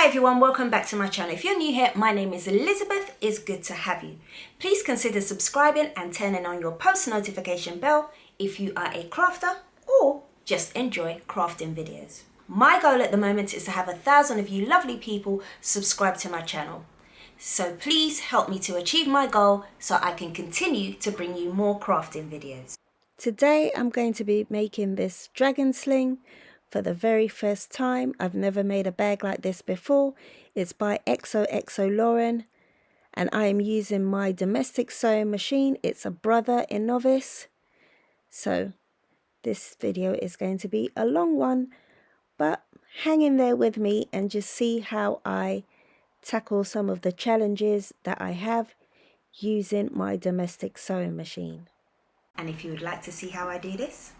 everyone, welcome back to my channel. If you're new here, my name is Elizabeth. It's good to have you. Please consider subscribing and turning on your post notification bell if you are a crafter or just enjoy crafting videos. My goal at the moment is to have 1,000 of you lovely people subscribe to my channel. So please help me to achieve my goal so I can continue to bring you more crafting videos. Today I'm going to be making this Dragon Sling for the very first time. I've never made a bag like this before. It's by Xoxo and I am using my domestic sewing machine. It's a brother INNOV-IS. So this video is going to be a long one, but hang in there with me and just see how I tackle some of the challenges that I have using my domestic sewing machine. And if you would like to see how I do this,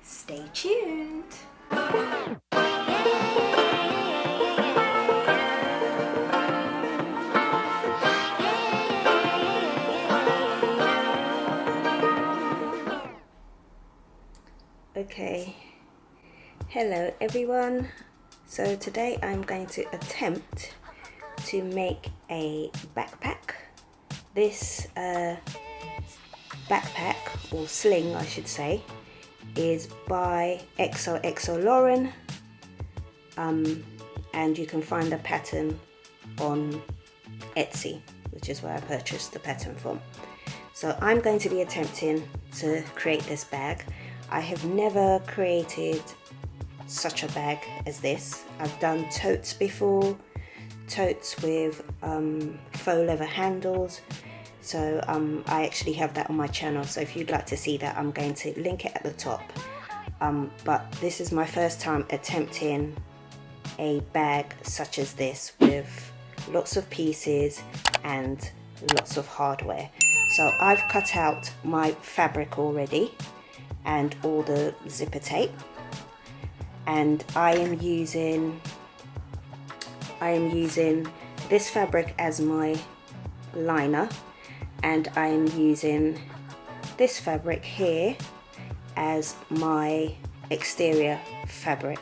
stay tuned. Okay, hello everyone. So today I'm going to attempt to make a backpack. This backpack, or sling I should say, is by Xoxo, and you can find the pattern on Etsy, which is where I purchased the pattern from. So I'm going to be attempting to create this bag. I have never created such a bag as this. I've done totes before, totes with faux leather handles. So I actually have that on my channel, so if you'd like to see that, I'm going to link it at the top. But this is my first time attempting a bag such as this with lots of pieces and lots of hardware. So I've cut out my fabric already and all the zipper tape, and I am using this fabric as my liner, and I am using this fabric here as my exterior fabric,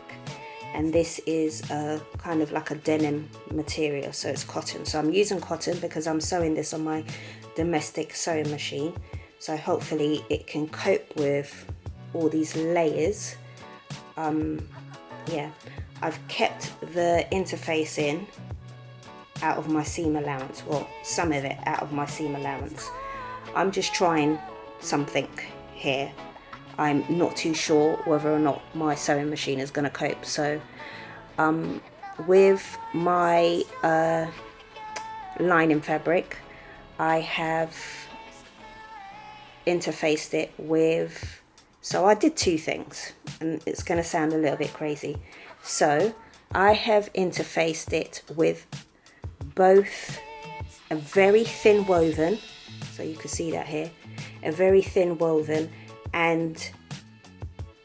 and this is a kind of like a denim material, so it's cotton. So I'm using cotton because I'm sewing this on my domestic sewing machine, so hopefully it can cope with all these layers. Yeah, I've kept the interfacing out of my seam allowance, well, some of it out of my seam allowance. I'm just trying something here. I'm not too sure whether or not my sewing machine is going to cope. So with my lining fabric, I have interfaced it with, so I did two things, and it's going to sound a little bit crazy. So I have interfaced it with both a very thin woven, so you can see that here, a very thin woven, and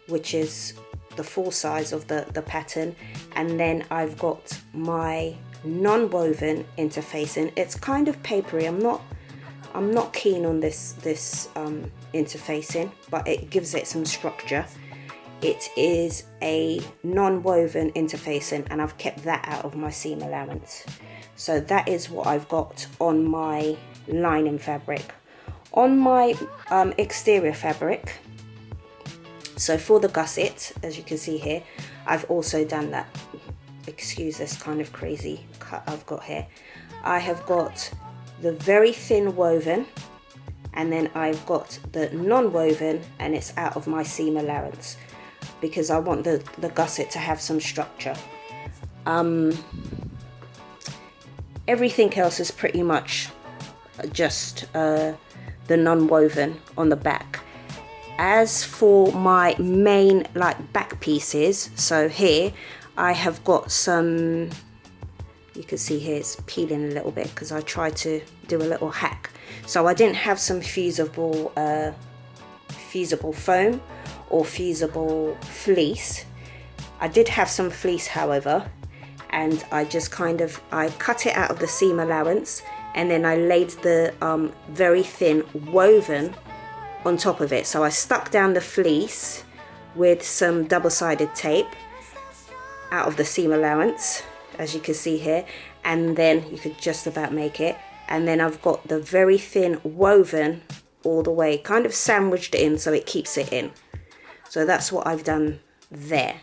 which is the full size of the pattern, and then I've got my non-woven interfacing. It's kind of papery. I'm not keen on this interfacing, but it gives it some structure. It is a non-woven interfacing, and I've kept that out of my seam allowance. So that is what I've got on my lining fabric. On my exterior fabric, so for the gusset, as you can see here, I've also done that. Excuse this kind of crazy cut I've got here. I have got the very thin woven, and then I've got the non-woven, and it's out of my seam allowance because I want the gusset to have some structure. Everything else is pretty much just the non-woven on the back. As for my main back pieces, so here I have got some, you can see here it's peeling a little bit because I tried to do a little hack. So I didn't have some fusible foam or fusible fleece. I did have some fleece, however, and I just I cut it out of the seam allowance, and then I laid the very thin woven on top of it. So I stuck down the fleece with some double-sided tape out of the seam allowance, as you can see here, and then you could just about make it. And then I've got the very thin woven all the way, kind of sandwiched in so it keeps it in. So that's what I've done there.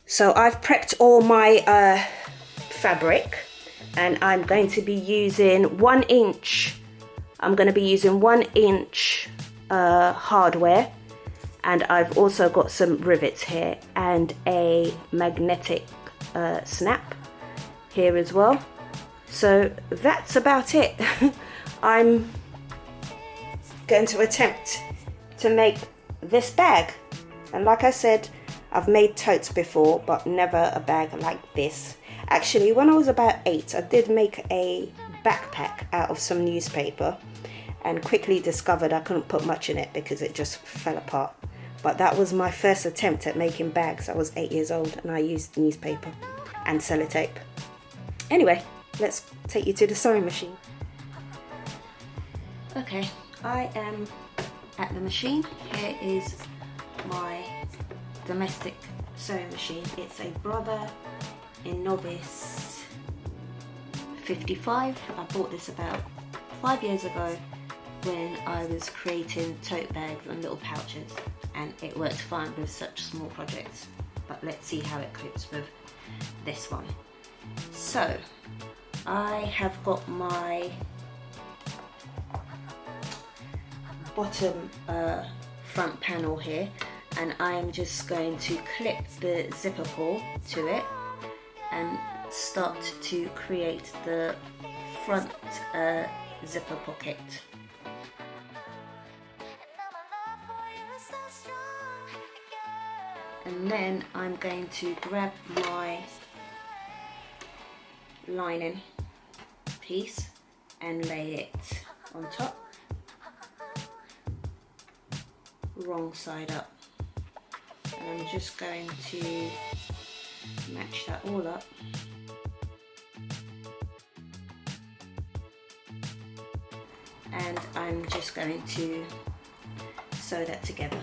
So I've prepped all my fabric, and I'm going to be using 1 inch. I'm going to be using 1 inch hardware, and I've also got some rivets here and a magnetic snap here as well. So that's about it. I'm going to attempt to make this bag, and like I said, I've made totes before, but never a bag like this. Actually, when I was about 8, I did make a backpack out of some newspaper and quickly discovered I couldn't put much in it because it just fell apart. But that was my first attempt at making bags. I was 8 years old and I used newspaper and sellotape. Anyway, let's take you to the sewing machine. Okay, I am at the machine. Here is my domestic sewing machine. It's a Brother INNOV-IS-55. I bought this about 5 years ago when I was creating tote bags and little pouches, and it worked fine with such small projects. But let's see how it copes with this one. So I have got my bottom front panel here, and I am just going to clip the zipper pull to it and start to create the front zipper pocket. And then I'm going to grab my lining piece and lay it on top, wrong side up, and I'm just going to match that all up. And I'm just going to sew that together.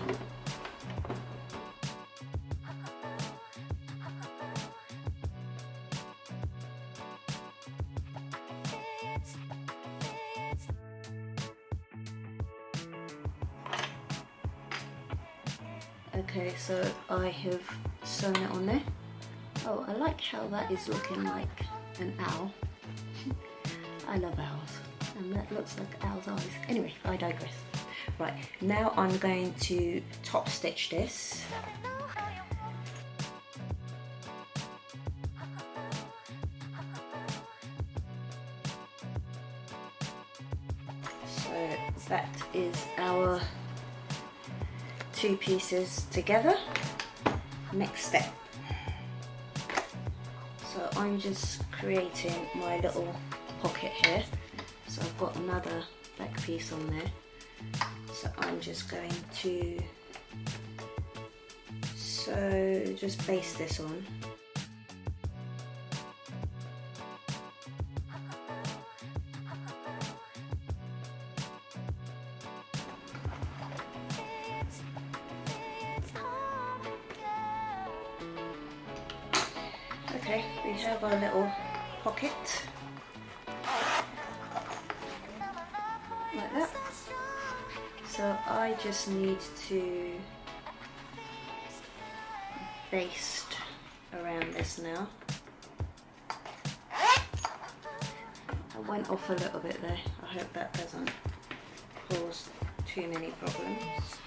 Okay, so I have sewn it on there. Oh, I like how that is looking like an owl. I love owls, and that looks like owl's eyes. Anyway, I digress. Right, now I'm going to top stitch this. So that is our 2 pieces together. Next step. So I'm just creating my little pocket here. So I've got another back piece on there. So I'm just going to just baste this on. Okay, we have our little pocket, like that. So I just need to baste around this now. I went off a little bit there. I hope that doesn't cause too many problems.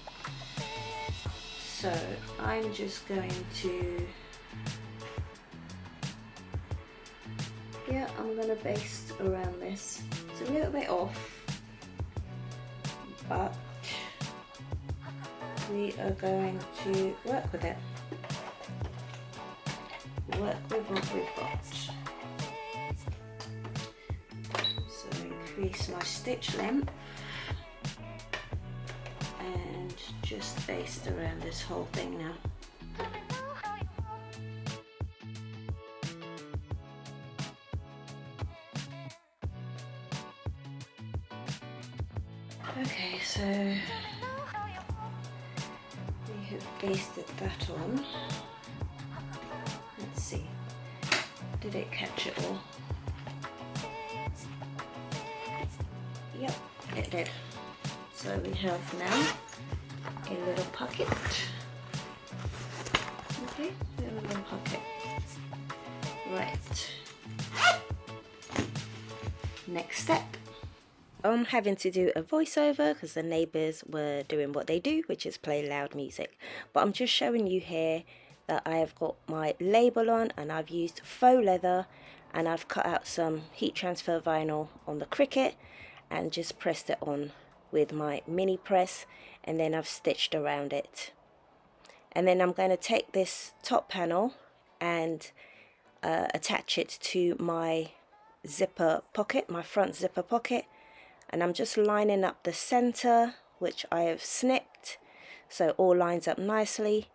So I'm just going to, I'm going to baste around this. It's a little bit off, but we are going to work with it. Work with what we've got. So increase my stitch length and just baste around this whole thing now. Okay, so we have basted that on. Let's see. Did it catch it all? Yep, it did. So we have now a little pocket. Okay, a little pocket. Right. Next step. I'm having to do a voiceover because the neighbours were doing what they do, which is play loud music. But I'm just showing you here that I have got my label on, and I've used faux leather, and I've cut out some heat transfer vinyl on the Cricut and just pressed it on with my mini press, and then I've stitched around it. And then I'm going to take this top panel and attach it to my zipper pocket, my front zipper pocket, and I'm just lining up the center, which I have snipped so it all lines up nicely,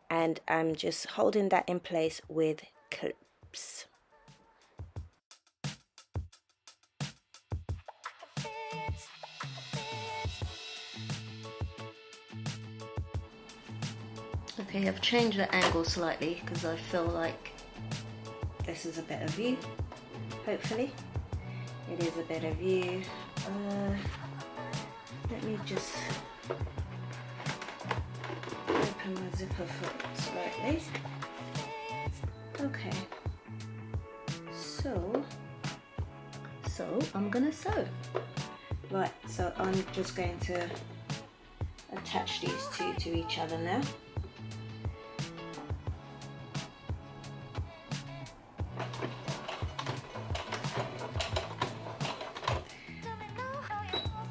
and I'm just holding that in place with clips. Okay, I've changed the angle slightly because I feel like this is a better view. Hopefully it is a better view. Let me just open my zipper foot slightly. Okay, so I'm gonna sew. Right, so I'm just going to attach these two to each other now.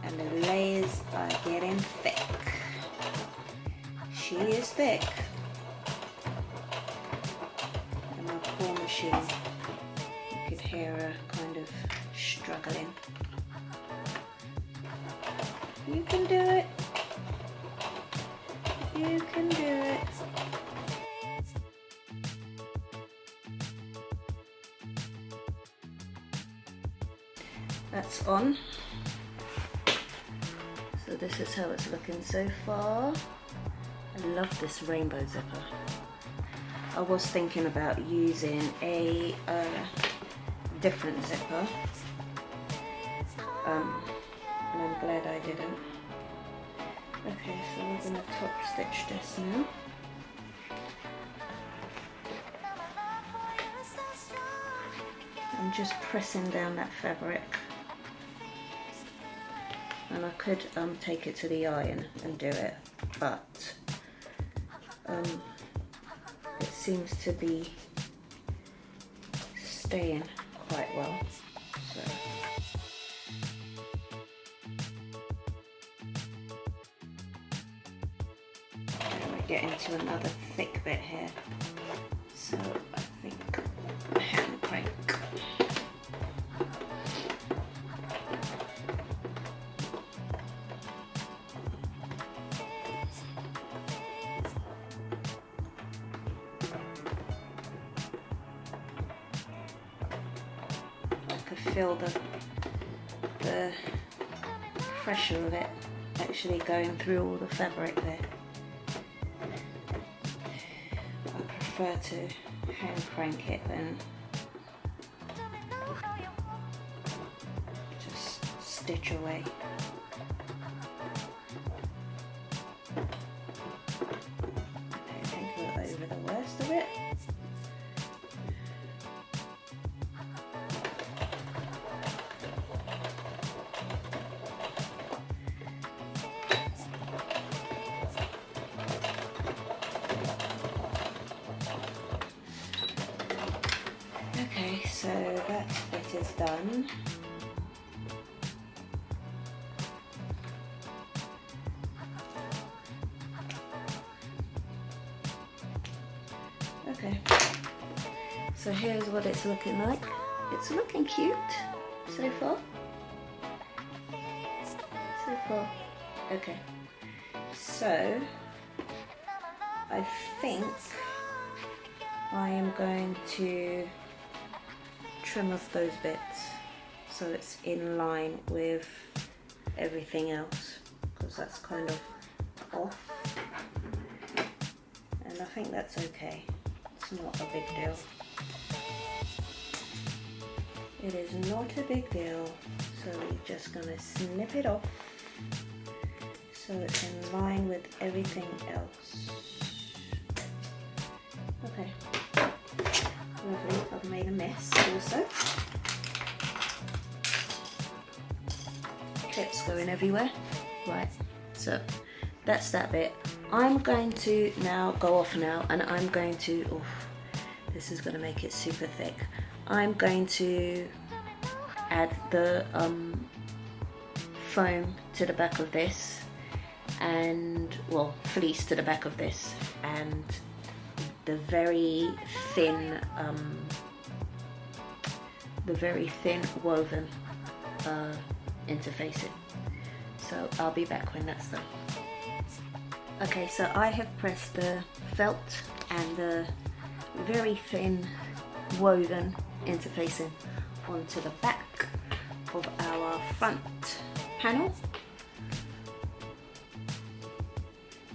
And the layers are getting thick. She is thick. And my poor machine, you could hear her kind of struggling. You can do it. You can do it. That's on. So this is how it's looking so far. I love this rainbow zipper. I was thinking about using a different zipper, and I'm glad I didn't. Okay, so we're going to top stitch this now. I'm just pressing down that fabric, and I could take it to the iron and do it, but it seems to be staying quite well. So we're getting to another thick bit here, so I think a hand crank. Feel the pressure of it actually going through all the fabric there. I prefer to hand crank it than just stitch away. Okay, I think we're over the worst of it. Okay, so that bit is done. Okay, so here's what it's looking like. It's looking cute so far. Okay, so I think I am going to trim off those bits so it's in line with everything else, because that's kind of off, and I think that's okay. It's not a big deal. It is not a big deal, so we're just going to snip it off so it's in line with everything else. Okay, lovely. I've made a mess also. Clips going everywhere. Right, so that's that bit. I'm going to now go off now, and I'm going to, oh, this is going to make it super thick. I'm going to add the foam to the back of this, and, well, fleece to the back of this, and the very thin woven interfacing. So I'll be back when that's done. Okay, so I have pressed the felt and the very thin woven interfacing onto the back of our front panel.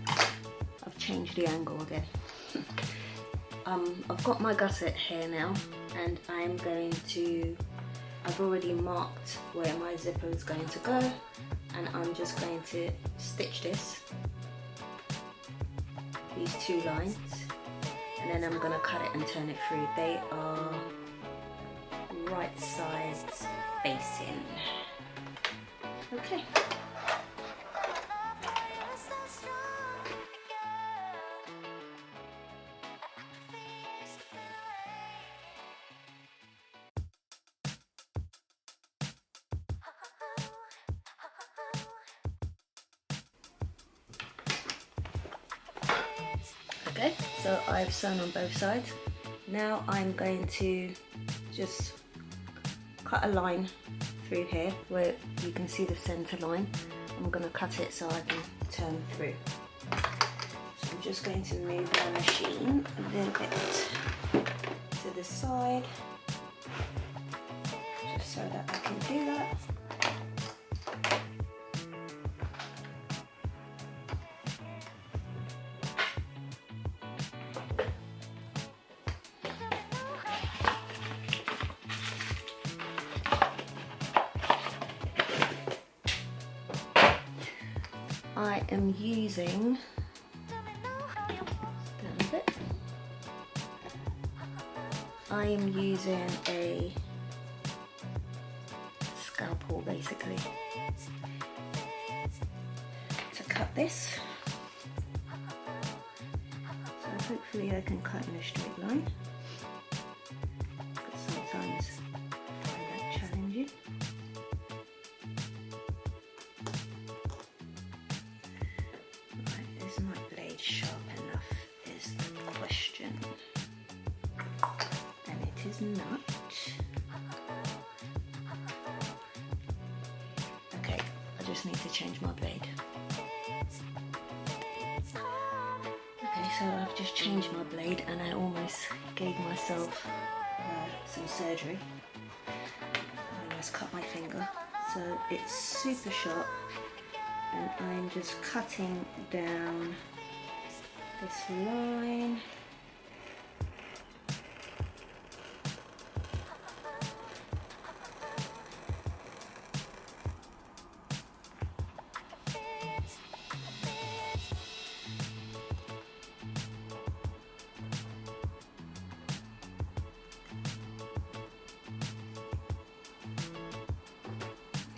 I've changed the angle again. I've got my gusset here now, and I'm going to, I've already marked where my zipper is going to go, and I'm just going to stitch these two lines, and then I'm going to cut it and turn it through. They are right sides facing. Okay. Okay, so I've sewn on both sides. Now I'm going to just cut a line through here where you can see the center line. I'm going to cut it so I can turn through. So I'm just going to move my machine a little bit to the side, just so that I can do that. I am using, I am using a scalpel basically to cut this. So hopefully I can cut in a straight line, but sometimes I find that challenging. Is my blade sharp enough is the question, and it is not. Okay, I just need to change my blade. Okay, so I've just changed my blade and I almost gave myself some surgery. I almost cut my finger. So it's super sharp, and I'm just cutting down this line.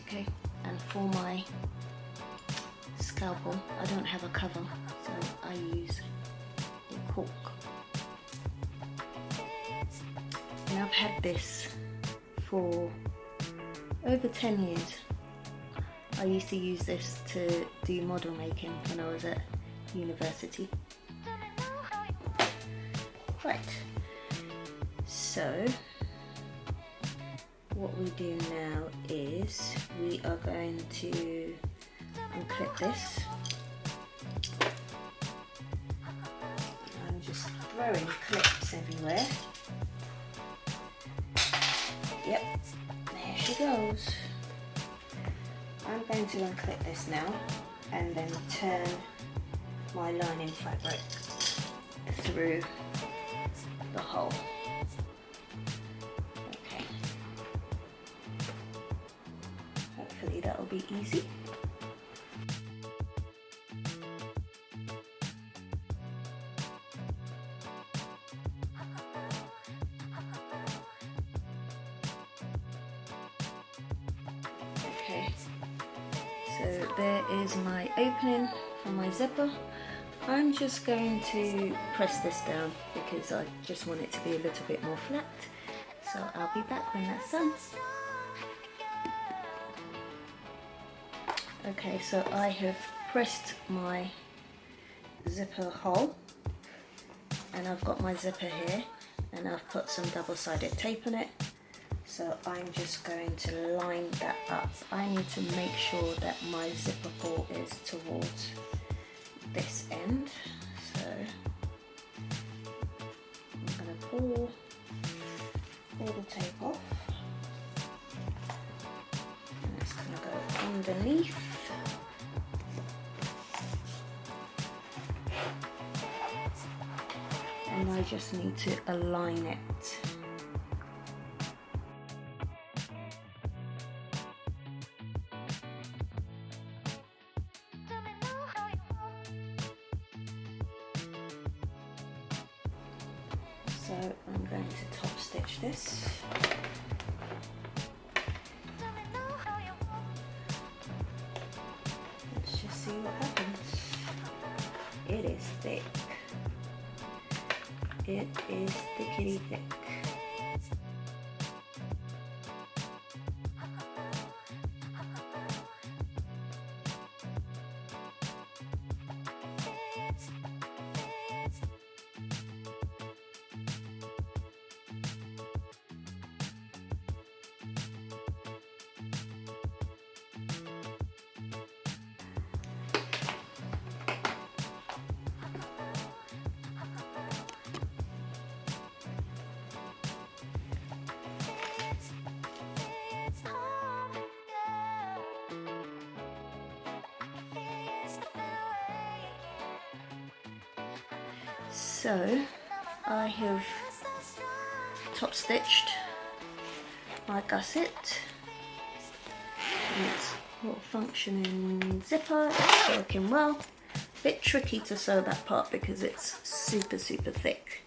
Okay, and for my scalpel, I don't have a cover, so I use a cork. And I've had this for over 10 years. I used to use this to do model making when I was at university. Right, so what we do now is we are going to unclip this. I'm just throwing clips everywhere. Yep, there she goes. I'm going to unclip this now and then turn my lining fabric through the hole. Okay. hopefully that'll be easy. Okay, so there is my opening for my zipper. I'm just going to press this down because I just want it to be a little bit more flat. So I'll be back when that's done. Okay, so I have pressed my zipper hole and I've got my zipper here and I've put some double-sided tape on it. So I'm just going to line that up. I need to make sure that my zipper hole is towards this end. So I'm going to pull the tape off and it's going to go underneath. And I just need to align it. So I'm going to top stitch this. Let's just see what happens. It is thick. It is thickety thick. So I have top stitched my gusset. It's got a functioning zipper, it's working well. Bit tricky to sew that part because it's super thick.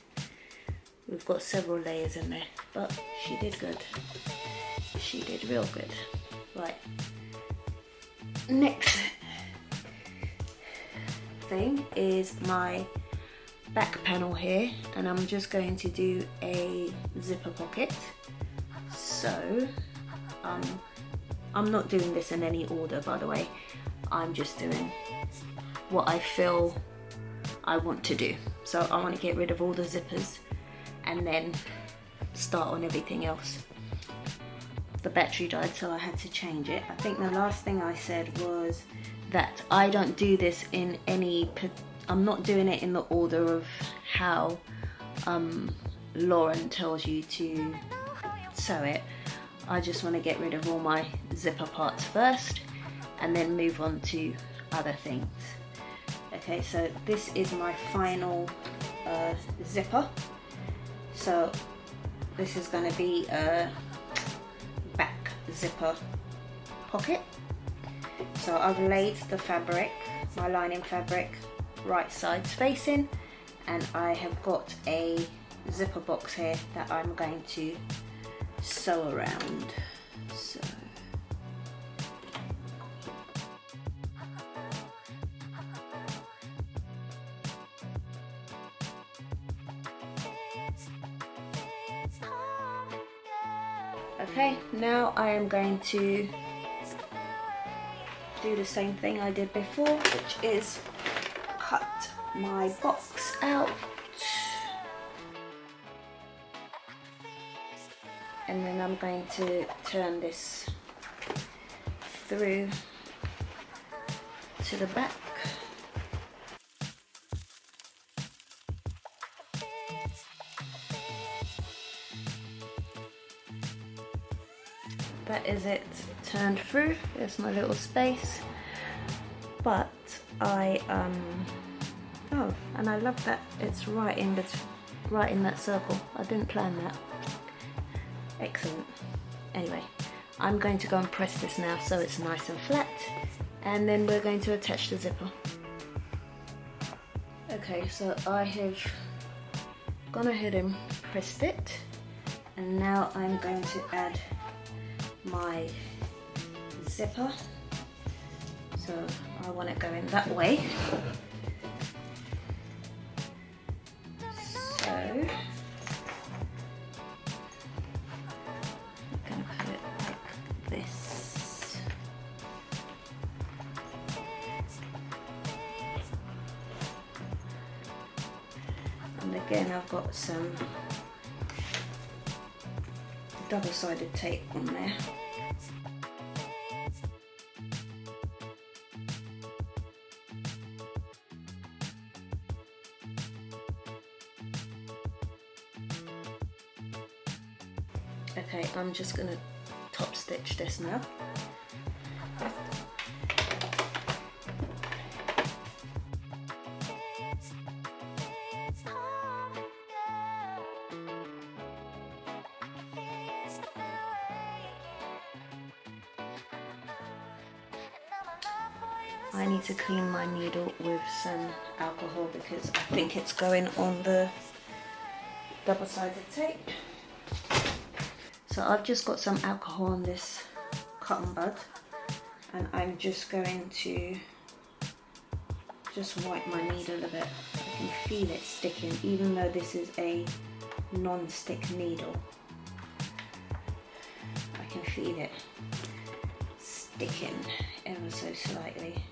We've got several layers in there, but she did good. She did real good. Right, next thing is my back panel here, and I'm just going to do a zipper pocket. So I'm not doing this in any order, by the way. I'm just doing what I feel I want to do. So I want to get rid of all the zippers and then start on everything else. The battery died, so I had to change it. I think the last thing I said was that I don't do this in any, I'm not doing it in the order of how Lauren tells you to sew it. I just want to get rid of all my zipper parts first and then move on to other things. Okay, so this is my final zipper. So this is going to be a back zipper pocket. So I've laid the fabric, my lining fabric, right sides facing, and I have got a zipper box here that I'm going to sew around. So okay, now I am going to do the same thing I did before, which is cut my box out, and then I'm going to turn this through to the back. That is it turned through. There's my little space, but I oh, and I love that it's right in that circle. I didn't plan that. Excellent. Anyway, I'm going to go and press this now so it's nice and flat, and then we're going to attach the zipper. Okay, so I have gone ahead and pressed it, and now I'm going to add my zipper. So I want it going that way. So I'm going to put it like this. And again, I've got some double-sided tape on there. Okay, I'm just going to top stitch this now. I need to clean my needle with some alcohol because I think it's going on the double-sided tape. So I've just got some alcohol on this cotton bud, and I'm just going to just wipe my needle a bit. I can feel it sticking, even though this is a non-stick needle. I can feel it sticking ever so slightly.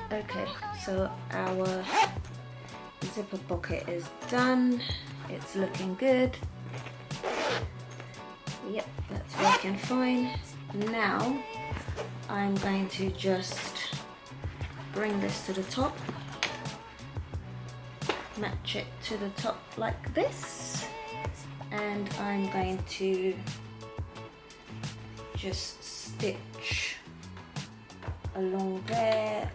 Okay, so our zipper pocket is done. It's looking good. Yep, that's working fine. Now I'm going to just bring this to the top, match it to the top like this, and I'm going to just stitch along there.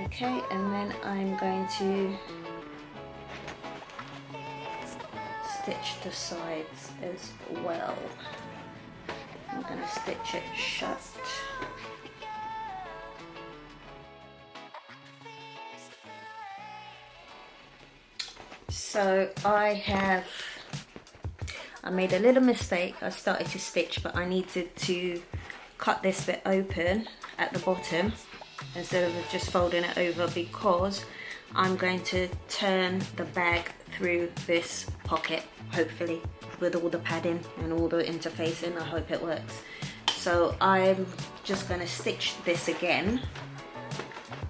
Okay, and then I'm going to stitch the sides as well. I'm going to stitch it shut. So I made a little mistake. I started to stitch, but I needed to cut this bit open at the bottom instead of just folding it over, because I'm going to turn the bag through this pocket, hopefully with all the padding and all the interfacing. I hope it works. So I'm just going to stitch this again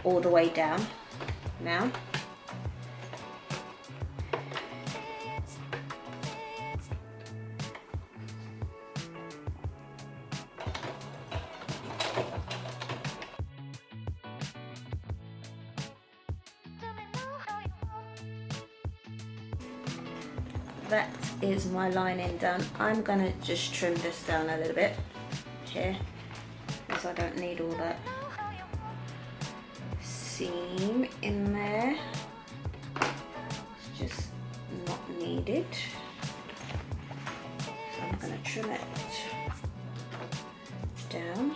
all the way down now. That is my lining done. I'm gonna just trim this down a little bit here, because I don't need all that seam in there. It's just not needed. So I'm gonna trim it down.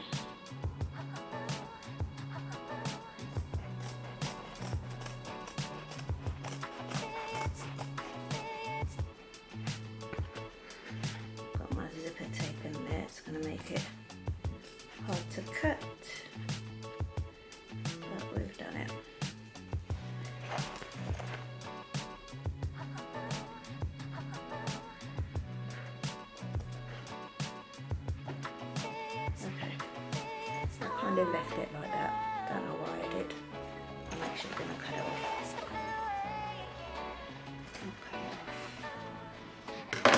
Make it hard to cut, but we've done it. kind of left it like that. Don't know why I did. I'm actually going to cut it off.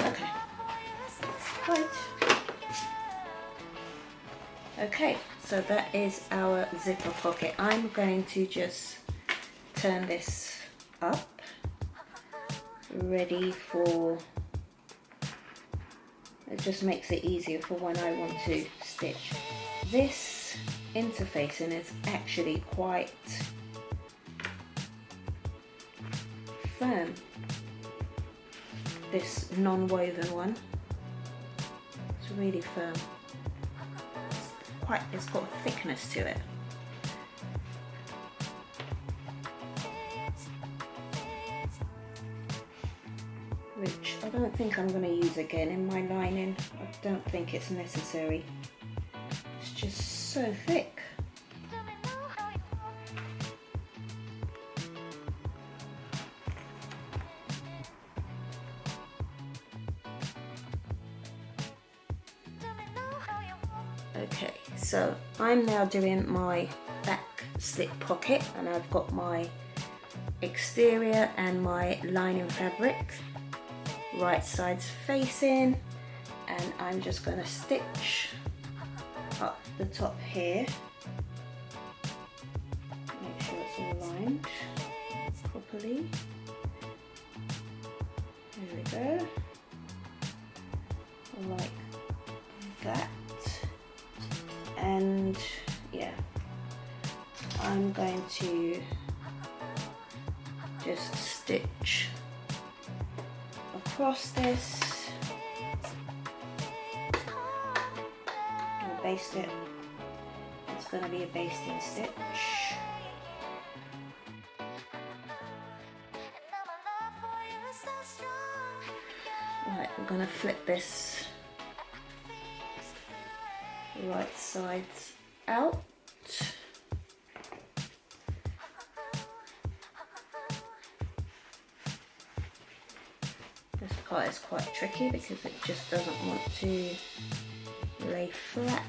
Okay. Right. Okay, so that is our zipper pocket. I'm going to just turn this up, ready for, it just makes it easier for when I want to stitch. This interfacing is actually quite firm, this non-woven one. It's really firm. It's got a thickness to it. Which I don't think I'm going to use again in my lining. I don't think it's necessary. It's just so thick. Okay, so I'm now doing my back slip pocket, and I've got my exterior and my lining fabric right sides facing, and I'm just going to stitch up the top here. Make sure it's all lined properly. There we go, like that. And yeah, I'm going to just stitch across this and baste it. It's going to be a basting stitch. Right, I'm going to flip this right sides out. This part is quite tricky because it just doesn't want to lay flat.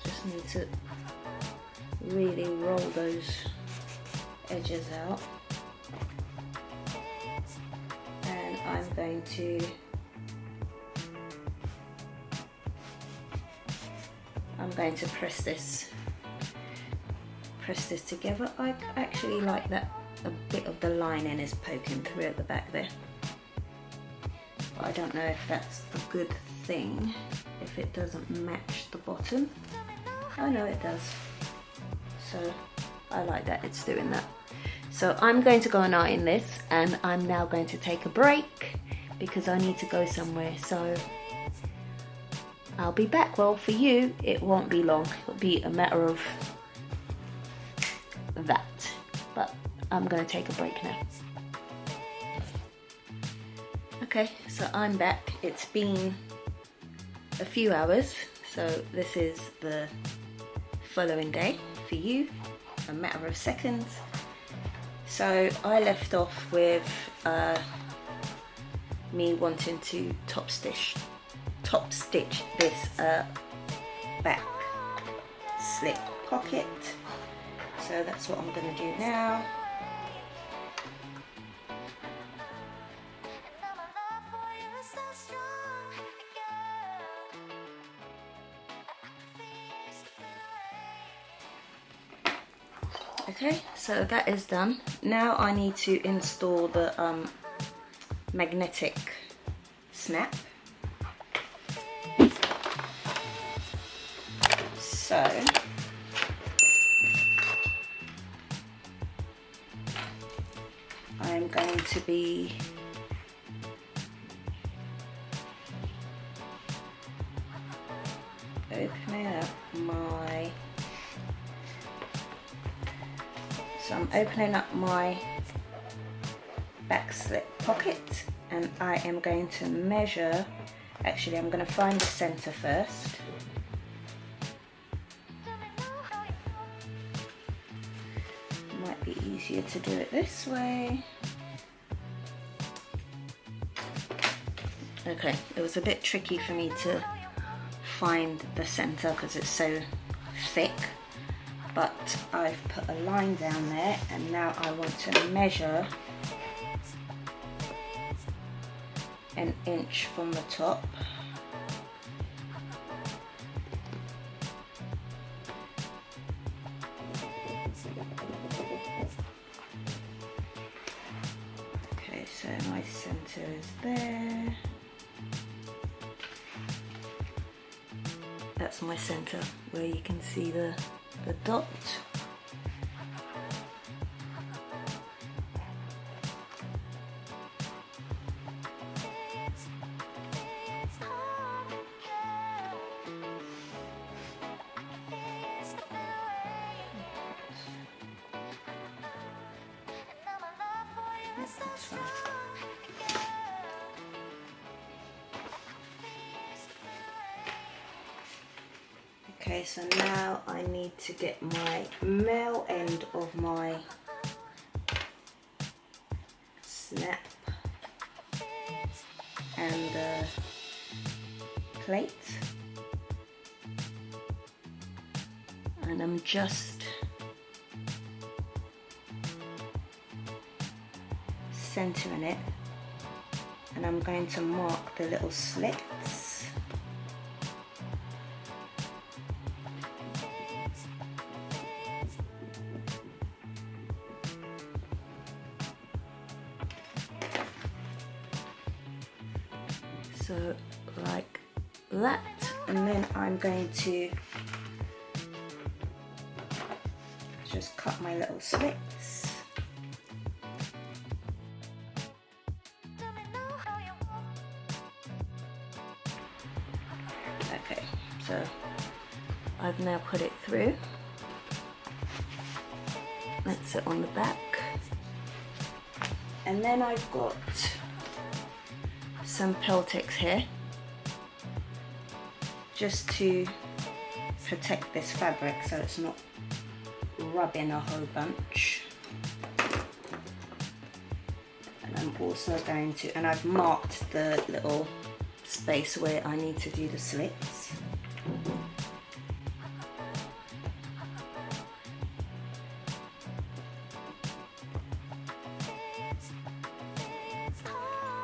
Just need to really roll those edges out, and I'm going to press this together. I actually like that a bit of the lining is poking through at the back there, but I don't know if that's a good thing if it doesn't match the bottom. I know it does, so I like that it's doing that. So I'm going to go and iron this, and I'm now going to take a break because I need to go somewhere. So I'll be back. Well, for you, it won't be long. It'll be a matter of that. But I'm going to take a break now. Okay, so I'm back. It's been a few hours. So this is the following day. For you, a matter of seconds. So I left off with me wanting to top stitch this back slip pocket. So that's what I'm going to do now. Okay, so that is done. Now I need to install the magnetic snap. So I'm going to be opening up my I'm opening up my back slip pocket, and I am going to measure, actually I'm going to find the center first. Might be easier to do it this way. Okay, it was a bit tricky for me to find the center because it's so thick, but I've put a line down there, and now I want to measure an inch from the top. Okay, so my center is there. That's my center, where you can see the dot. Yes, that's fine. Okay, so now I need to get my male end of my snap and the plate, and I'm just centering it, and I'm going to mark the little slits. So like that, and then I'm going to just cut my little slits. Okay, so I've now put it through. That's it on the back, and then I've got some Peltex here just to protect this fabric so it's not rubbing a whole bunch. And I'm also going to, and I've marked the little space where I need to do the slits.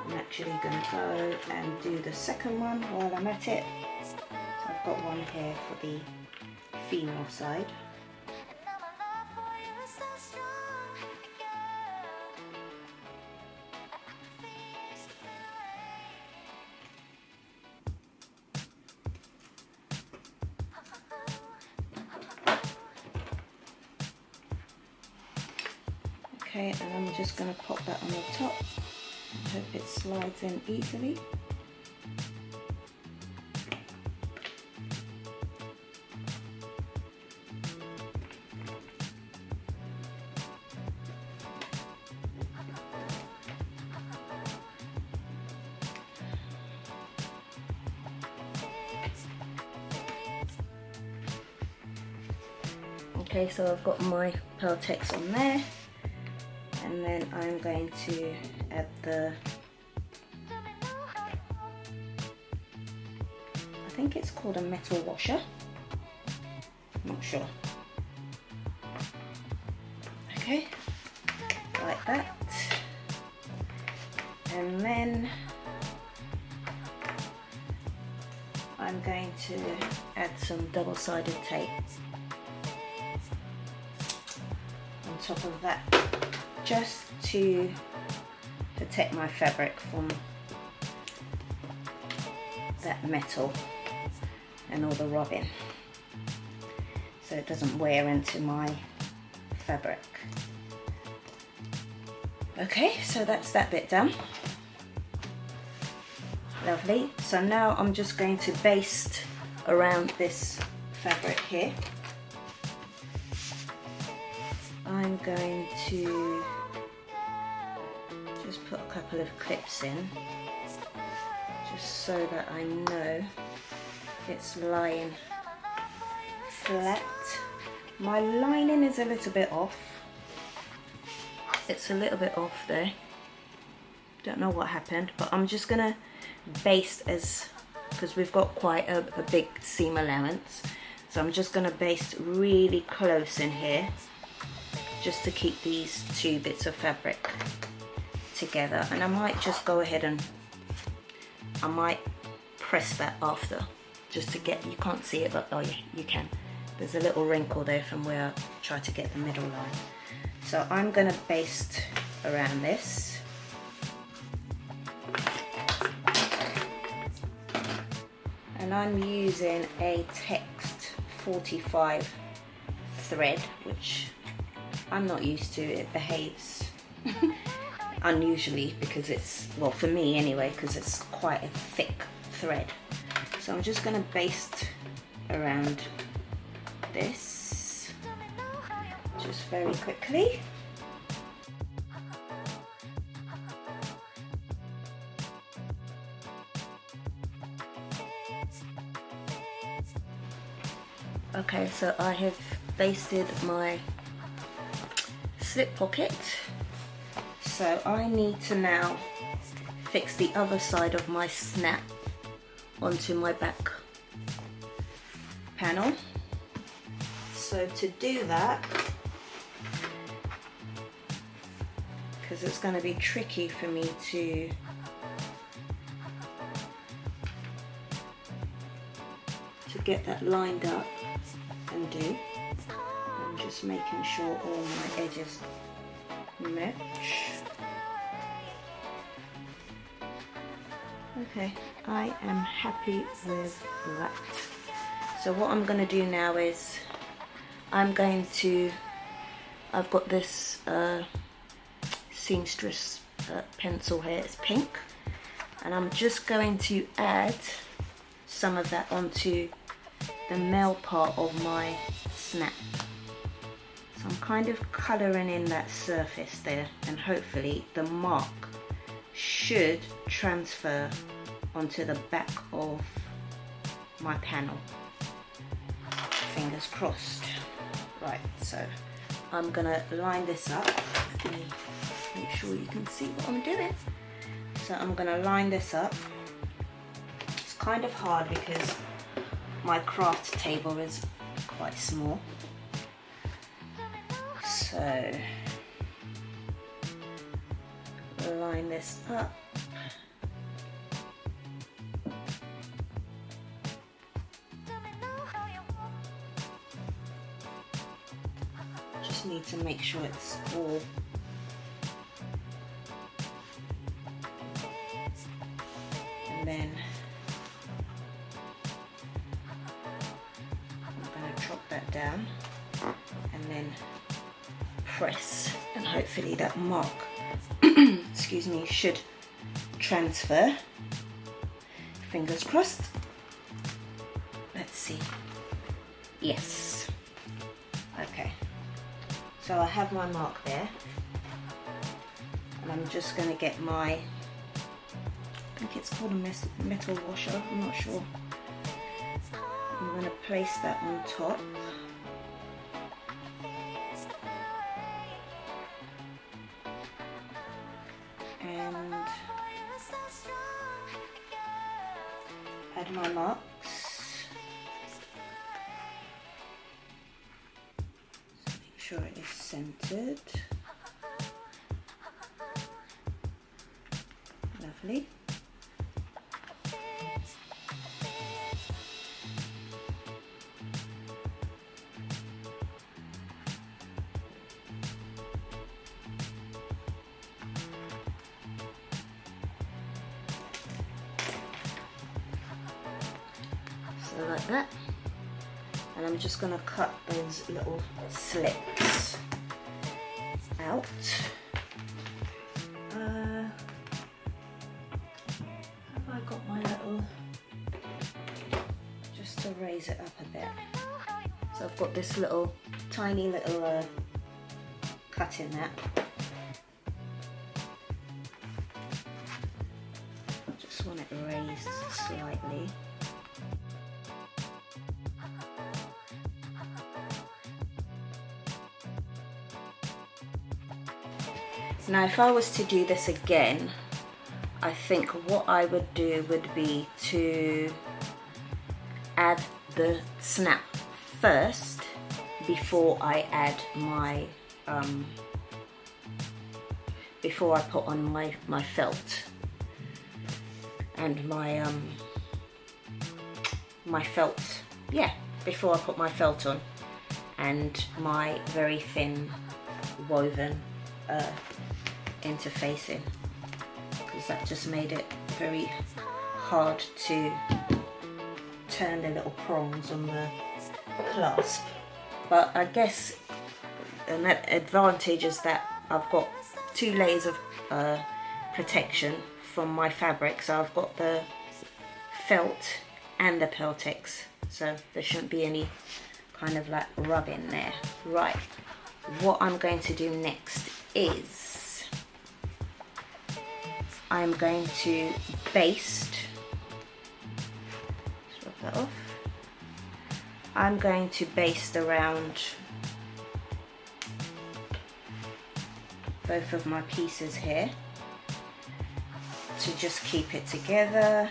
I'm actually going to go and do the second one while I'm at it. So I've got one here for the female side. Okay, and I'm just going to pop that on the top. I hope it slides in easily. Okay, so I've got my Peltex on there, and then I'm going to add the, I think it's called a metal washer, I'm not sure. Okay, like that, and then I'm going to add some double-sided tape on top of that, just to protect my fabric from that metal and all the rubbing, so it doesn't wear into my fabric. Okay, so that's that bit done. Lovely. So now I'm just going to baste around this fabric here. I'm going to just put a couple of clips in, just so that I know it's lying flat. My lining is a little bit off, it's a little bit off there. Don't know what happened, but I'm just gonna baste because we've got quite a big seam allowance. So I'm just gonna baste really close in here, just to keep these two bits of fabric together. And I might just go ahead and I might press that after, just to get, you can't see it, but oh yeah, you can. There's a little wrinkle there from where I try to get the middle line. So I'm gonna baste around this. And I'm using a text 45 thread, which I'm not used to. It behaves unusually because it's, well, for me anyway, because it's quite a thick thread. So I'm just going to baste around this just very quickly. Okay, so I have basted my slip pocket. So I need to now fix the other side of my snap onto my back panel. So to do that, because it's going to be tricky for me to get that lined up and do, I'm just making sure all my edges match. Okay, I am happy with that. So what I'm going to do now is I've got this seamstress pencil here, it's pink, and I'm just going to add some of that onto the male part of my snap. So I'm kind of colouring in that surface there, and hopefully the mark should transfer onto the back of my panel. Fingers crossed. Right, so I'm gonna line this up. Let me make sure you can see what I'm doing. So I'm gonna line this up. It's kind of hard because my craft table is quite small. So line this up. Just need to make sure it's all and then I'm going to drop that down and then press, and hopefully that mark excuse me, should transfer. Fingers crossed. Let's see. Yes. Okay. So I have my mark there, and I'm just going to get my, I think it's called a metal washer, I'm not sure. I'm going to place that on top. And add my marks. So make sure it is centered. Lovely. Like that, and I'm just going to cut those little slits out. Have I got my little, just to raise it up a bit. So I've got this little tiny little cut in that. Just want it raised slightly. Now if I was to do this again, I think what I would do would be to add the snap first before I add my before I put on my felt and my felt, yeah, before I put my felt on and my very thin woven interfacing, because that just made it very hard to turn the little prongs on the clasp. But I guess an advantage is that I've got 2 layers of protection from my fabric, so I've got the felt and the Peltex, so there shouldn't be any kind of like rub in there. Right, what I'm going to do next is I'm going to baste, let's rub that off. I'm going to baste around both of my pieces here to just keep it together.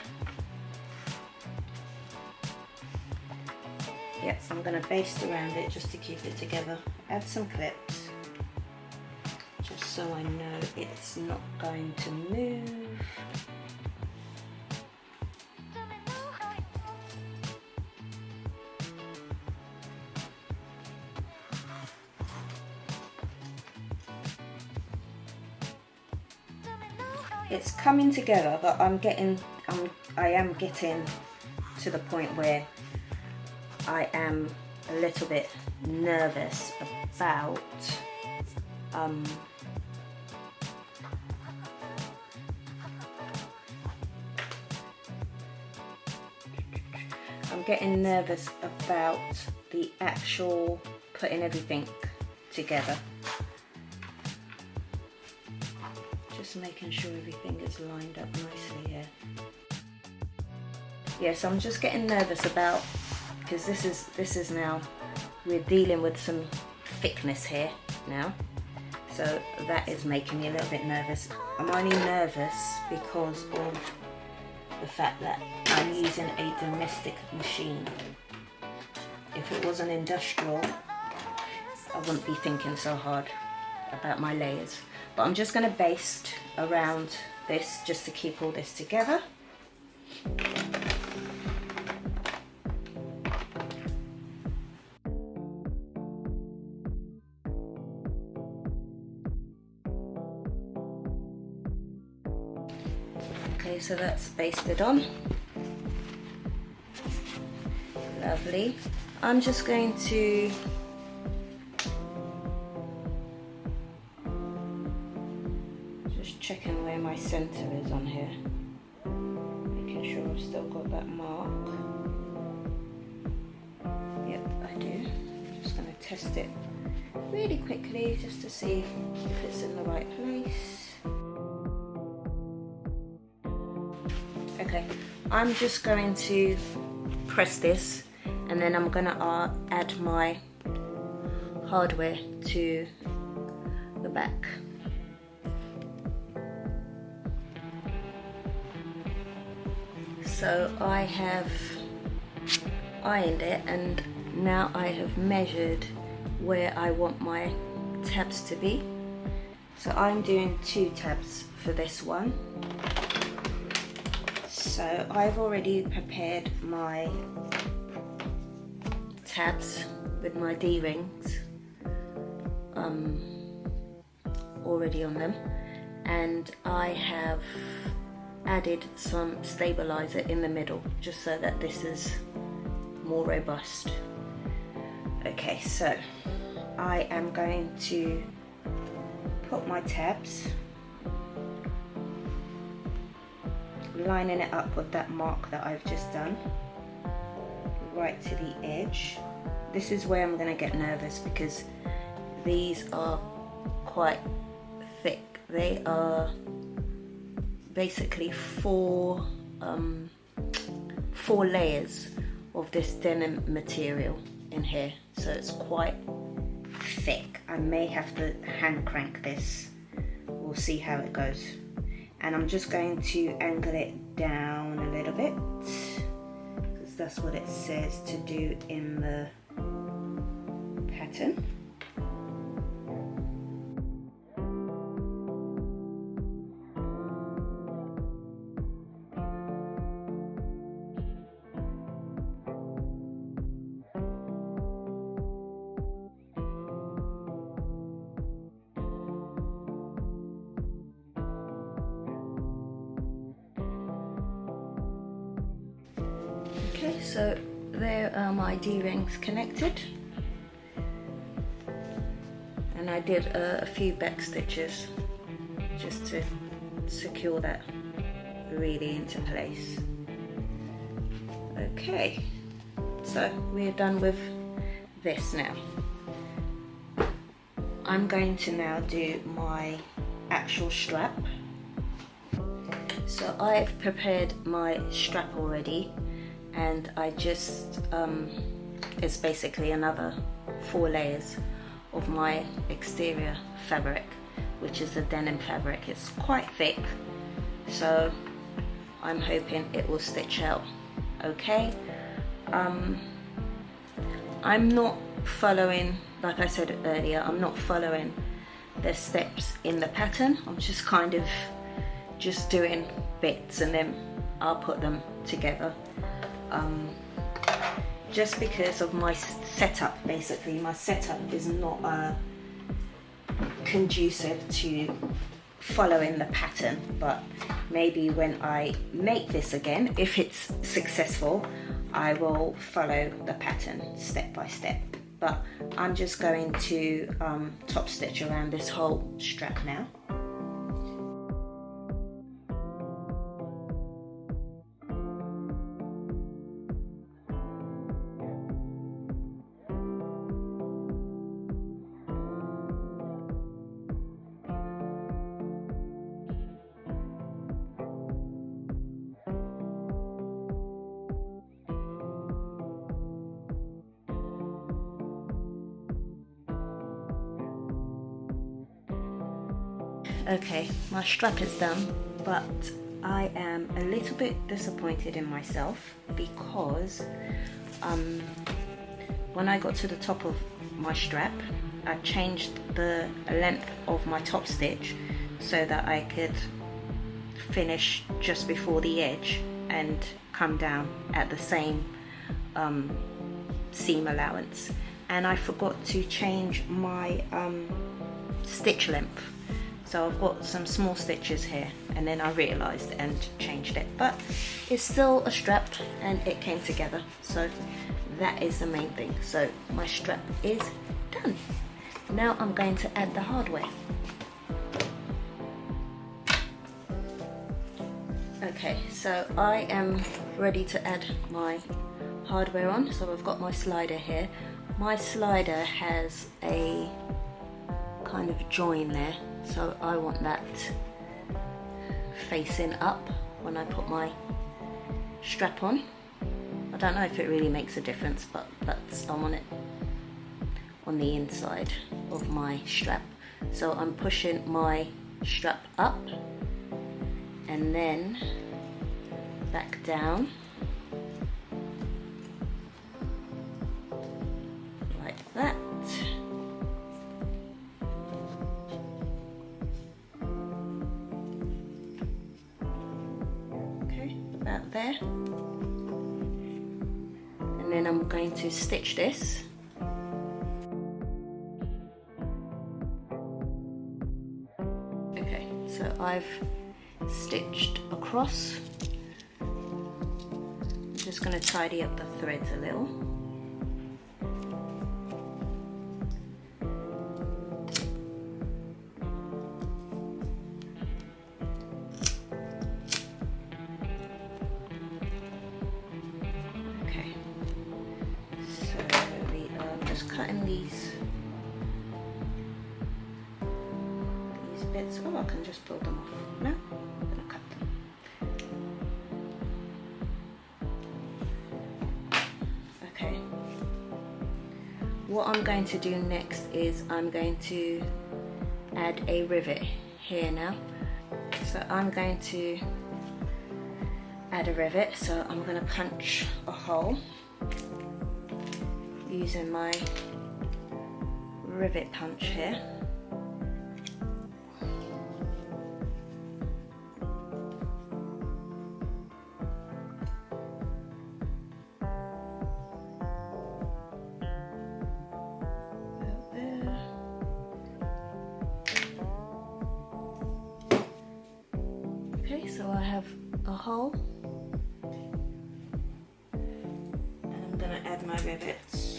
Yep, I'm going to baste around it just to keep it together. Add some clips just so I know it's not going to move. It's coming together, but I am getting to the point where I am a little bit nervous about I'm getting nervous about the actual putting everything together. Just making sure everything is lined up nicely here. Yes, I'm just getting nervous about, because this is now, we're dealing with some thickness here now, so that is making me a little bit nervous. I'm only nervous because of the fact that I'm using a domestic machine. If it was an industrial, I wouldn't be thinking so hard about my layers. But I'm just going to baste around this just to keep all this together. Okay, so that's basted on. Lovely. I'm just going to checking where my center is on here, making sure I've still got that mark. Yep, I do. Just going to test it really quickly just to see if it's in the right place. Okay, I'm just going to press this and then I'm going to add my hardware to the back. So I have ironed it and now I have measured where I want my tabs to be. So I'm doing 2 tabs for this one. So I've already prepared my tabs with my D-rings already on them, and I have added some stabilizer in the middle just so that this is more robust. Okay, so I am going to put my tabs, lining it up with that mark that I've just done, right to the edge. This is where I'm going to get nervous because these are quite thick. They are basically four layers of this denim material in here, so it's quite thick. I may have to hand crank this we'll see how it goes. And I'm just going to angle it down a little bit, because that's what it says to do in the pattern. Okay, so there are my D-rings connected, and I did a few back stitches just to secure that really into place. Okay, so we're done with this now. I'm going to now do my actual strap. So I've prepared my strap already, and I just, it's basically another 4 layers of my exterior fabric, which is a denim fabric. It's quite thick, so I'm hoping it will stitch out okay. I'm not following, like I said earlier, I'm not following the steps in the pattern. I'm just kind of just doing bits and then I'll put them together. Just because of my setup, basically my setup is not conducive to following the pattern, but maybe when I make this again, if it's successful, I will follow the pattern step by step. But I'm just going to top stitch around this whole strap now. Okay, my strap is done, but I am a little bit disappointed in myself because when I got to the top of my strap, I changed the length of my top stitch so that I could finish just before the edge and come down at the same seam allowance, and I forgot to change my stitch length. So I've got some small stitches here, and then I realised and changed it, but it's still a strap and it came together, so that is the main thing. So my strap is done. Now I'm going to add the hardware. Okay, so I am ready to add my hardware on. So I've got my slider here. My slider has a kind of join there, so I want that facing up when I put my strap on. I don't know if it really makes a difference, but I want it on the inside of my strap. So I'm pushing my strap up and then back down like that. About there, and then I'm going to stitch this. Okay, so I've stitched across. I'm just going to tidy up the threads a little. Cutting these bits. Oh, I can just pull them off. No, I'm gonna cut them. Okay. What I'm going to do next is I'm going to add a rivet here now. So I'm going to add a rivet, so I'm going to punch a hole using my rivet punch here. Okay, so I have a hole, and I'm going to add my rivets.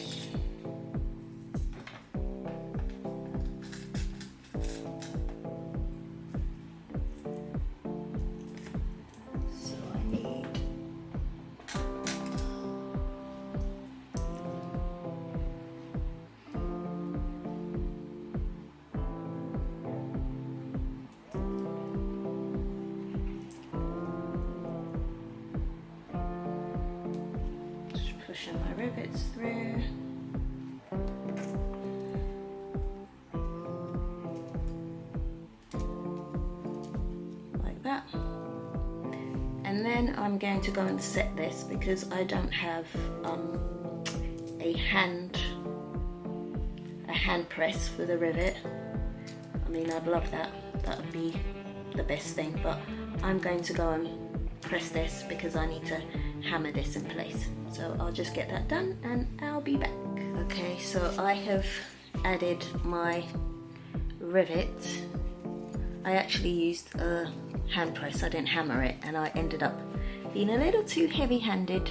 So I need pushing my rivets through. Like that. And then I'm going to go and set this because I don't have a hand press for the rivet. I mean, I'd love that. That would be the best thing, but I'm going to go and press this because I need to hammer this in place. So I'll just get that done and I'll be back. Okay, so I have added my rivet. I actually used a hand press, I didn't hammer it, and I ended up being a little too heavy-handed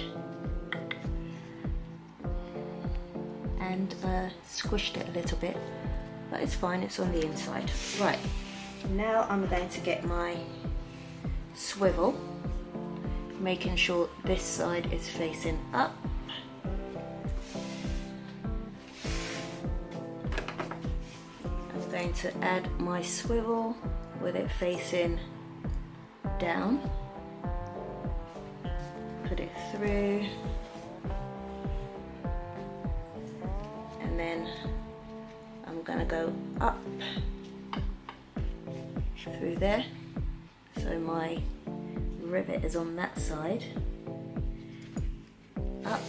and squished it a little bit, but it's fine, it's on the inside. Right, now I'm going to get my swivel, making sure this side is facing up. I'm going to add my swivel with it facing down. Put it through. And then I'm going to go up through there. So my rivet is on that side, up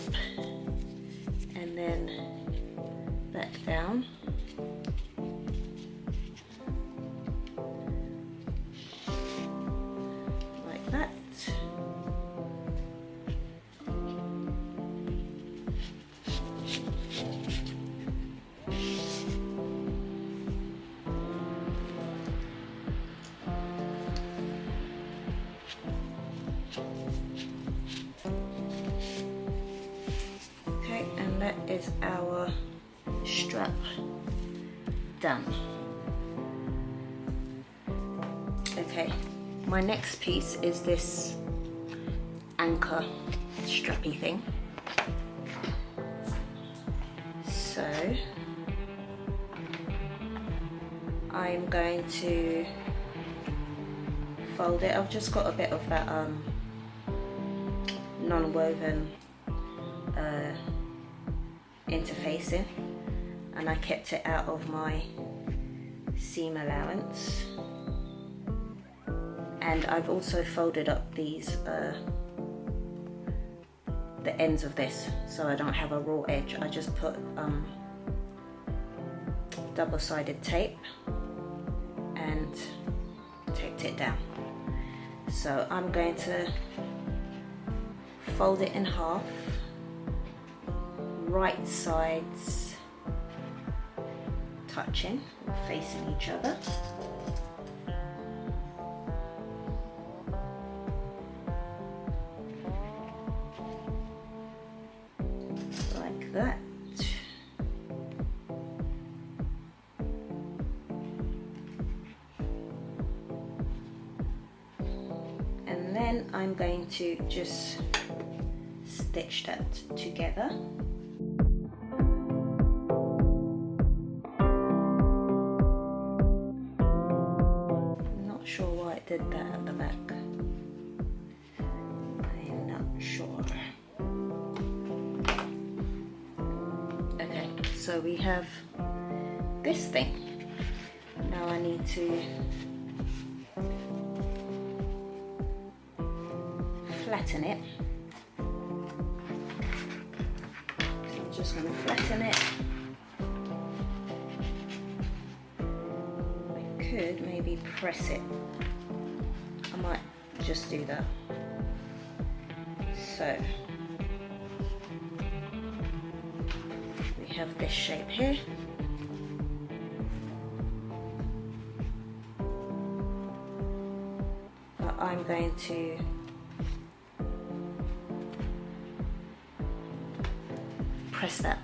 and then back down, like that. That is our strap done. Okay, my next piece is this anchor strappy thing. So I'm going to fold it. I've just got a bit of that non-woven interfacing, and I kept it out of my seam allowance. And I've also folded up these the ends of this so I don't have a raw edge. I just put double-sided tape and taped it down. So I'm going to fold it in half, right sides touching, facing each other. Like that. And then I'm going to just stitch that together. Sure why it did that at the back. I'm not sure. Okay, so we have this thing. Now I need to flatten it. So I'm just going to flatten it. I could maybe press it. I might just do that. So we have this shape here. But I'm going to press that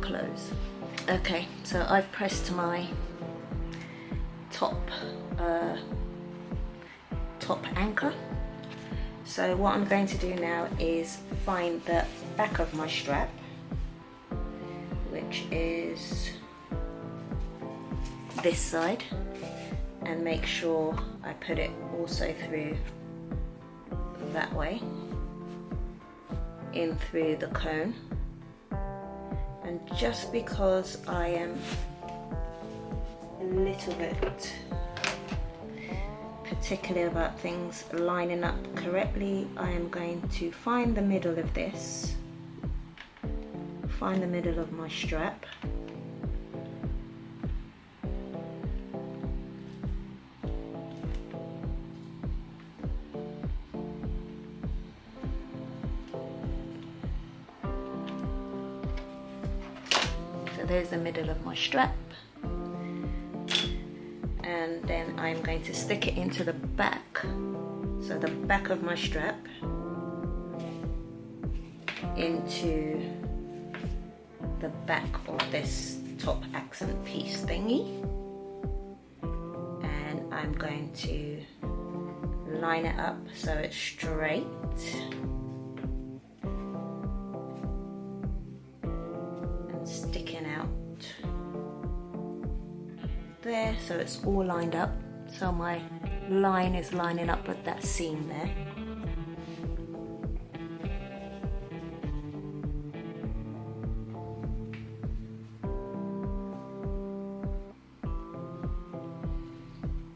close. Okay, so I've pressed my top anchor. So what I'm going to do now is find the back of my strap, which is this side, and make sure I put it also through that way, in through the cone. And just because I am a little bit particular about things lining up correctly, I am going to find the middle of this, find the middle of my strap, so there's the middle of my strap. And then I'm going to stick it into the back, so the back of my strap into the back of this top accent piece thingy, and I'm going to line it up so it's straight, and sticking out there, so it's all lined up, so my line is lining up with that seam there.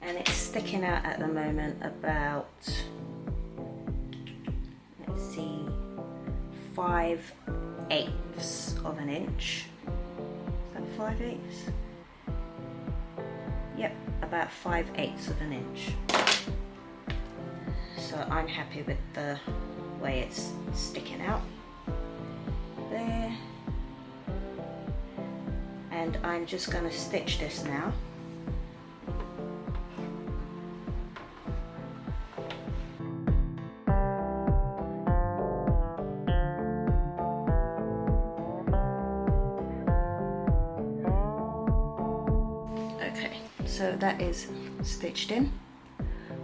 And it's sticking out at the moment about, let's see, 5/8 of an inch. Is that 5/8? Yep, about 5/8 of an inch. So I'm happy with the way it's sticking out there. And I'm just going to stitch this now. So that is stitched in.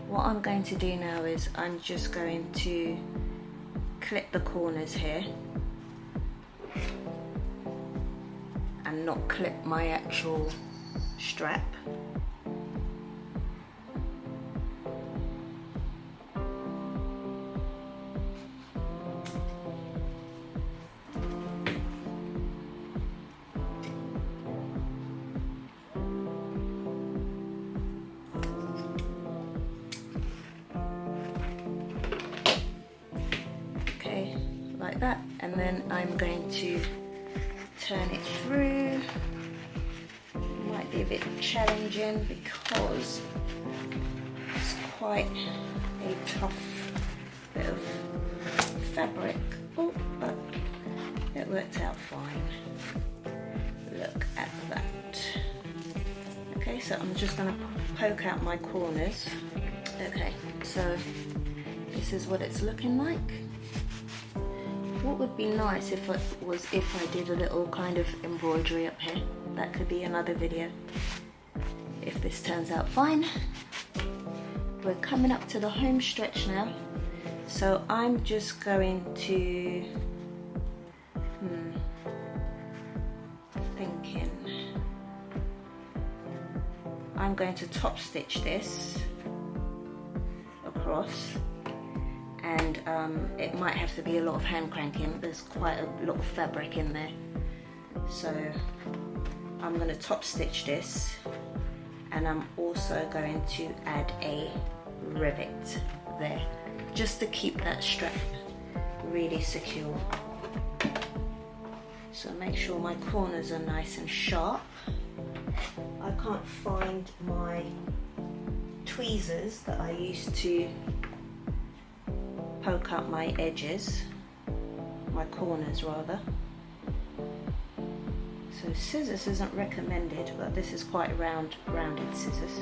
What I'm going to do now is I'm just going to clip the corners here and not clip my actual strap. Like that, and then I'm going to turn it through. It might be a bit challenging because it's quite a tough bit of fabric. Oh, but it worked out fine. Look at that. Okay, so I'm just going to poke out my corners. Okay, so this is what it's looking like. What would be nice if I did a little kind of embroidery up here. That could be another video if this turns out fine. We're coming up to the home stretch now, so I'm just going to I'm going to top stitch this across. And it might have to be a lot of hand cranking. There's quite a lot of fabric in there, so I'm going to top stitch this, and I'm also going to add a rivet there, just to keep that strap really secure. So make sure my corners are nice and sharp. I can't find my tweezers that I used to poke up my edges, my corners rather. So scissors isn't recommended, but this is quite rounded scissors.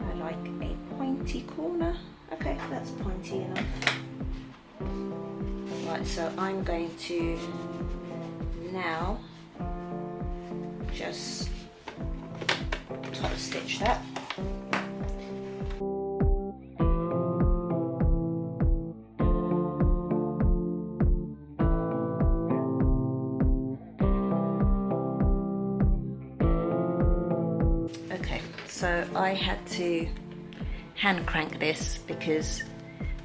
I like a pointy corner. Okay, that's pointy enough. Right, so I'm going to now just top stitch that. Okay, so I had to hand crank this because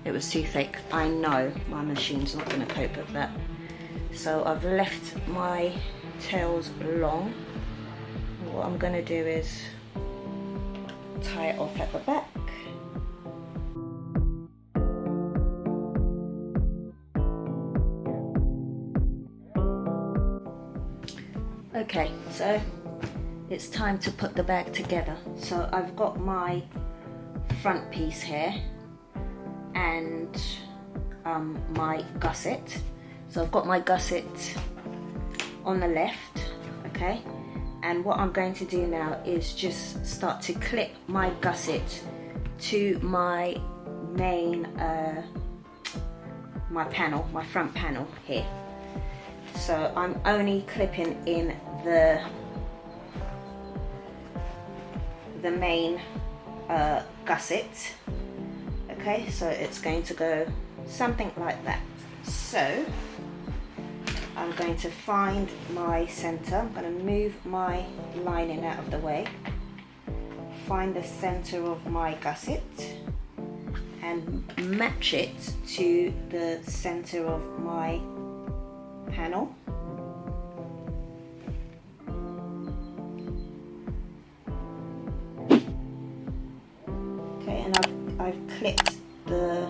it was too thick. I know my machine's not going to cope with that. So I've left my tails long. What I'm going to do is tie it off at the back. Okay, so it's time to put the bag together. So I've got my front piece here and my gusset. So I've got my gusset on the left, okay, and what I'm going to do now is just start to clip my gusset to my main my panel, my front panel here. So I'm only clipping in the main gusset. Okay, so it's going to go something like that. So I'm going to find my center. I'm going to move my lining out of the way, find the center of my gusset and match it to the center of my panel. Okay, and I've clipped the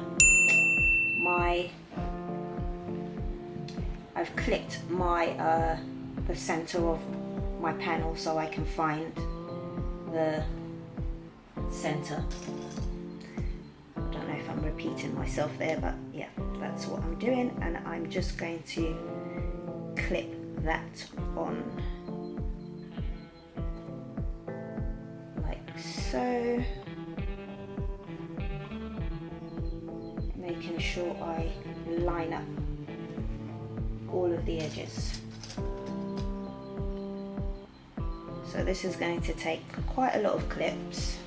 center of my panel so I can find the center. I don't know if I'm repeating myself there, but yeah, that's what I'm doing, and I'm just going to clip that on like so, making sure I line up all of the edges. So this is going to take quite a lot of clips,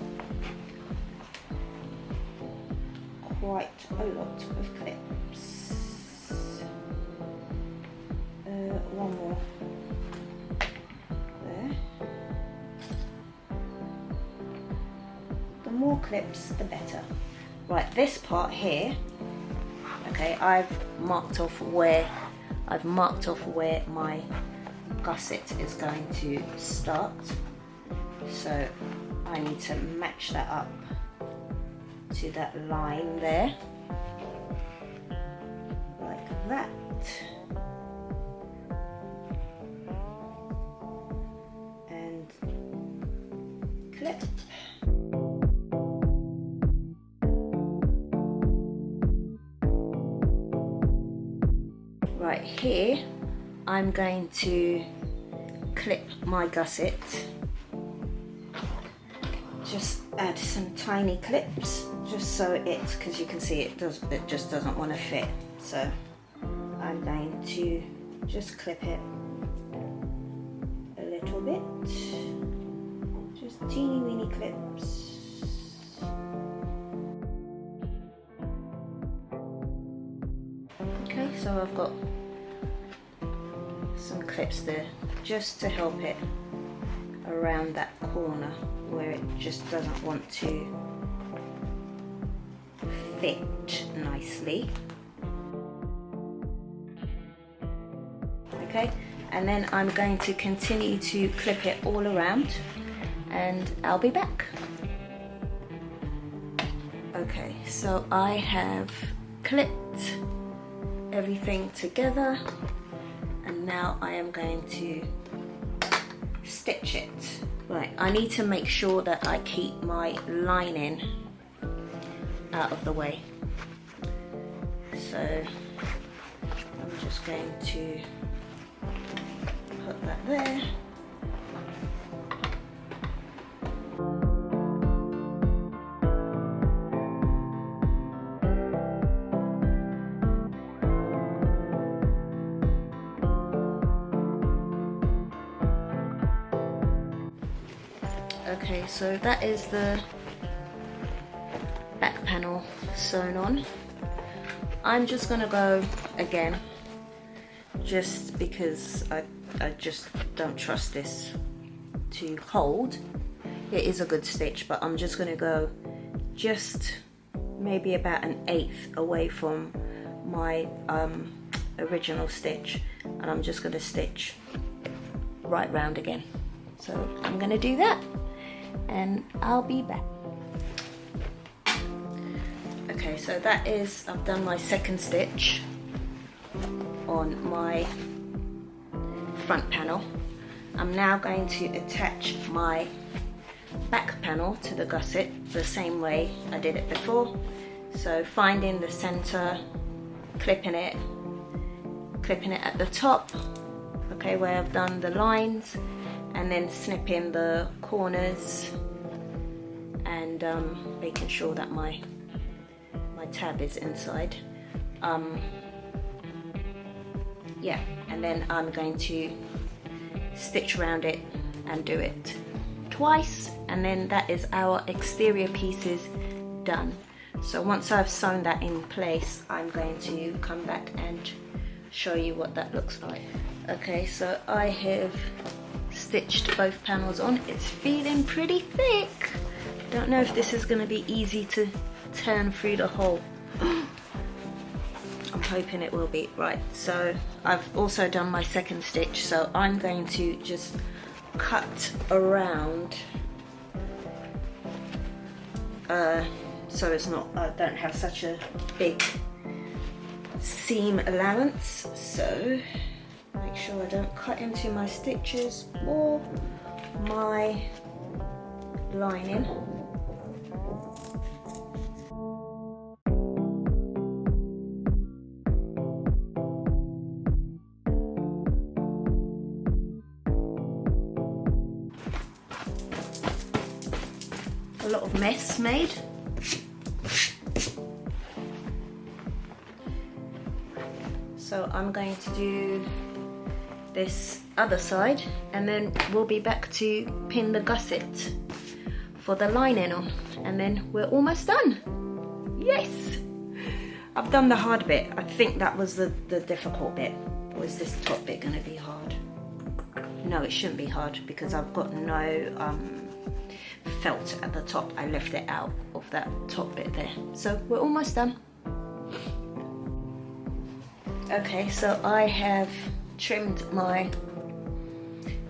quite a lot of clips. One more there. The more clips, the better. Right, this part here, okay, I've marked off where my gusset is going to start. So I need to match that up to that line there, like that. And clip. Right here, I'm going to clip my gusset. Just add some tiny clips, just so it's, because you can see it just doesn't want to fit. So I'm going to just clip it a little bit, just teeny weeny clips. Okay, so I've got some clips there just to help it around that corner where it just doesn't want to fit nicely. Okay, and then I'm going to continue to clip it all around, and I'll be back. Okay, so I have clipped everything together, and now I am going to stitch it. Right, I need to make sure that I keep my lining out of the way. So I'm just going to put that there. Okay, so that is the back panel sewn on. I'm just gonna go again, just because I just don't trust this to hold. It is a good stitch, but I'm just gonna go just maybe about 1/8 away from my original stitch, and I'm just gonna stitch right round again. So I'm gonna do that, and I'll be back. Okay, so that is, I've done my second stitch on my front panel. I'm now going to attach my back panel to the gusset the same way I did it before. So finding the center, clipping it at the top, okay, where I've done the lines, and then snipping the corners and making sure that my tab is inside. Yeah, and then I'm going to stitch around it and do it twice, and then that is our exterior pieces done. So once I've sewn that in place, I'm going to come back and show you what that looks like. Okay, so I have stitched both panels on. It's feeling pretty thick. Don't know if this is going to be easy to turn through the hole. I'm hoping it will be. Right, so I've also done my second stitch, so I'm going to just cut around so it's not, I don't have such a big seam allowance, so make sure I don't cut into my stitches or my lining. A lot of mess made. So I'm going to do this other side, and then we'll be back to pin the gusset for the lining on, and then we're almost done. Yes! I've done the hard bit. I think that was the difficult bit. Or is this top bit going to be hard? No, it shouldn't be hard because I've got no felt at the top. I left it out of that top bit there. So we're almost done. Okay, so I have trimmed my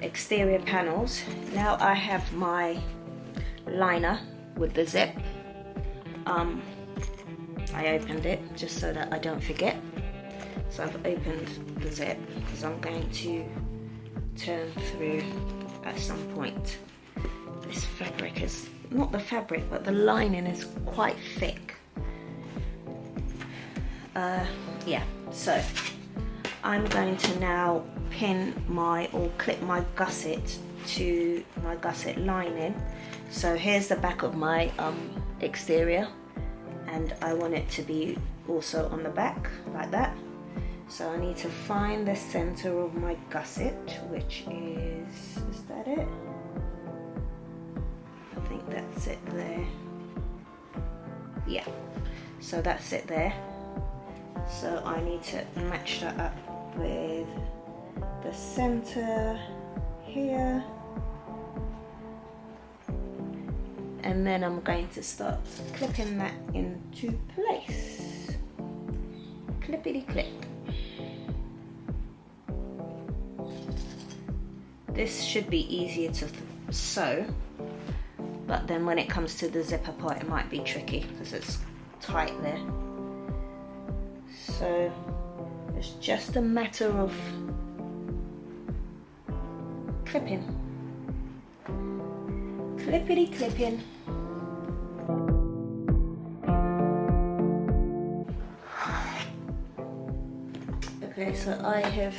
exterior panels. Now I have my liner with the zip. I opened it just so that I don't forget. So I've opened the zip because I'm going to turn through at some point. This fabric is, not the fabric, but the lining is quite thick. Yeah, so I'm going to now pin or clip my gusset to my gusset lining. So here's the back of my exterior, and I want it to be also on the back like that. So I need to find the center of my gusset, which is that it? I think that's it there. Yeah, so that's it there. So I need to match that up with the center here, and then I'm going to start clipping that into place. Clippity clip. This should be easier to sew, but then when it comes to the zipper part it might be tricky because it's tight there. So it's just a matter of clipping. Clippity clipping. Okay, so I have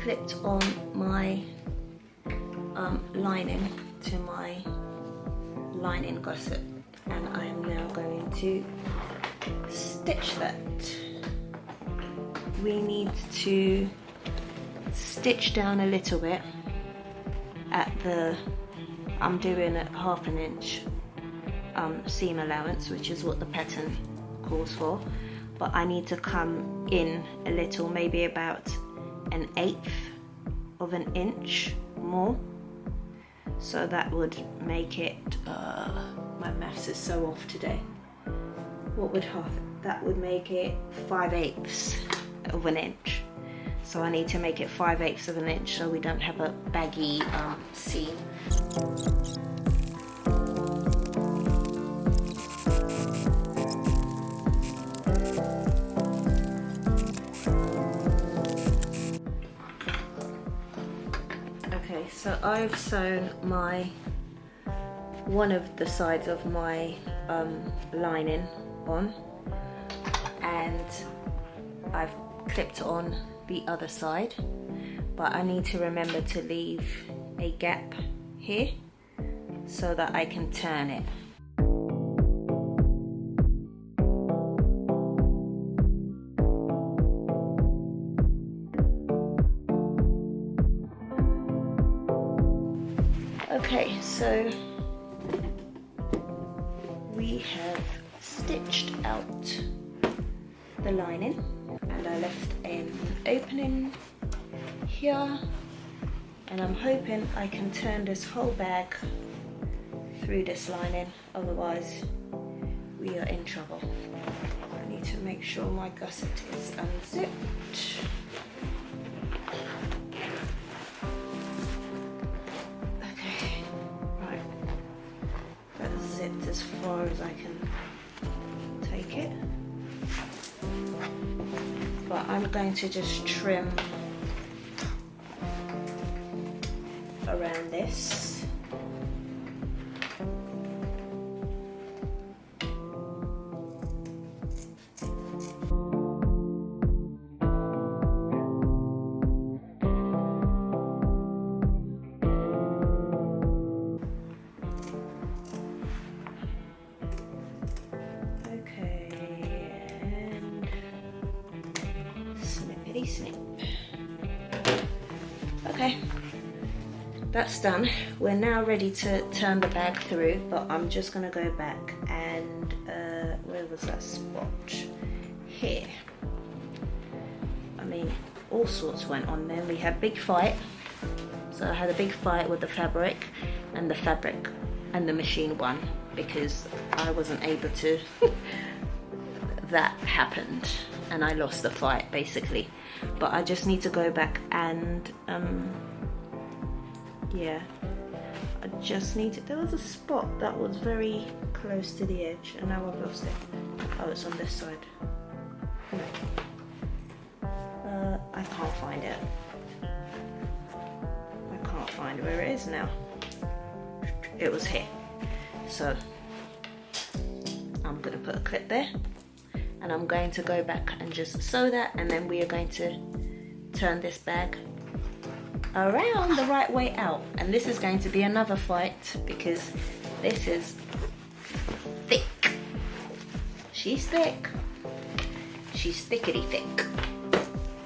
clipped on my lining to my lining gusset, and I am now going to stitch that. We need to stitch down a little bit at the, I'm doing a 1/2 inch seam allowance, which is what the pattern calls for, but I need to come in a little, maybe about 1/8 of an inch more. So that would make it, my maths is so off today. What would that would make it 5/8 of an inch. So I need to make it 5/8 of an inch so we don't have a baggy seam. Okay, so I've sewn one of the sides of my lining on, and I've clipped on the other side, but I need to remember to leave a gap here so that I can turn it. Okay, so we have stitched out the lining, and I left an opening here, and I'm hoping I can turn this whole bag through this lining, otherwise we are in trouble. I need to make sure my gusset is unzipped. Zipped as far as I can take it, but I'm going to just trim around this. Snip. Okay, that's done. We're now ready to turn the bag through, but I'm just going to go back and where was that spot? Here. I mean, all sorts went on there. We had a big fight. So I had a big fight with the fabric and the machine won because I wasn't able to. That happened and I lost the fight basically, but I just need to go back and yeah, I just need to, there was a spot that was very close to the edge and now I've lost it. Oh, it's on this side. I can't find it. I can't find where it is now. It was here, so I'm gonna put a clip there. And I'm going to go back and just sew that, and then we are going to turn this bag around the right way out. And this is going to be another fight because this is thick. She's thick. She's thickety thick.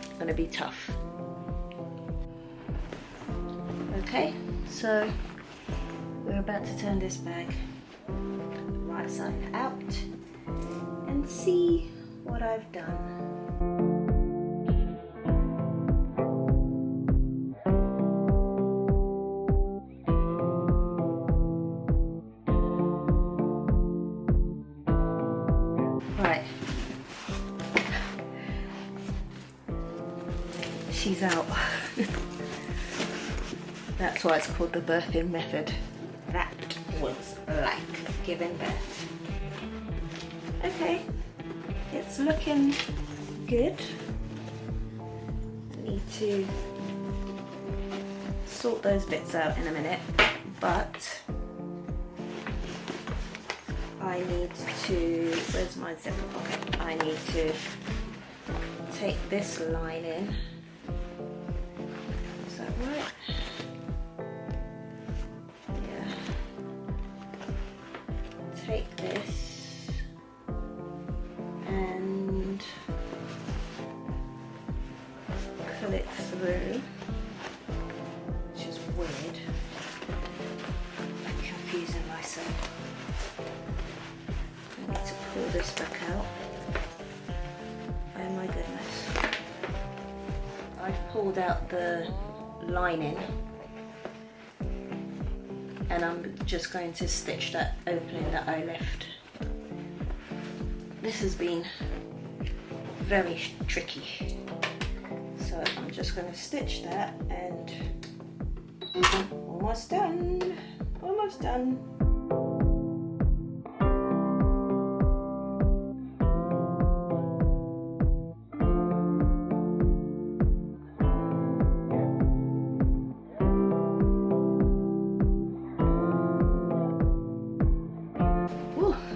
It's gonna be tough. Okay, so we're about to turn this bag right side out and see what I've done. Right, she's out. That's why it's called the birthing method. That was like giving birth. Okay, it's looking good. I need to sort those bits out in a minute, but I need to, where's my zipper pocket? I need to take this line in. Is that right? Yeah. Take this and pull it through, which is weird. I'm confusing myself. I need to pull this back out. Oh my goodness. I've pulled out the lining and I'm just going to stitch that opening that I left. This has been very tricky. So I'm just going to stitch that and almost done. Almost done.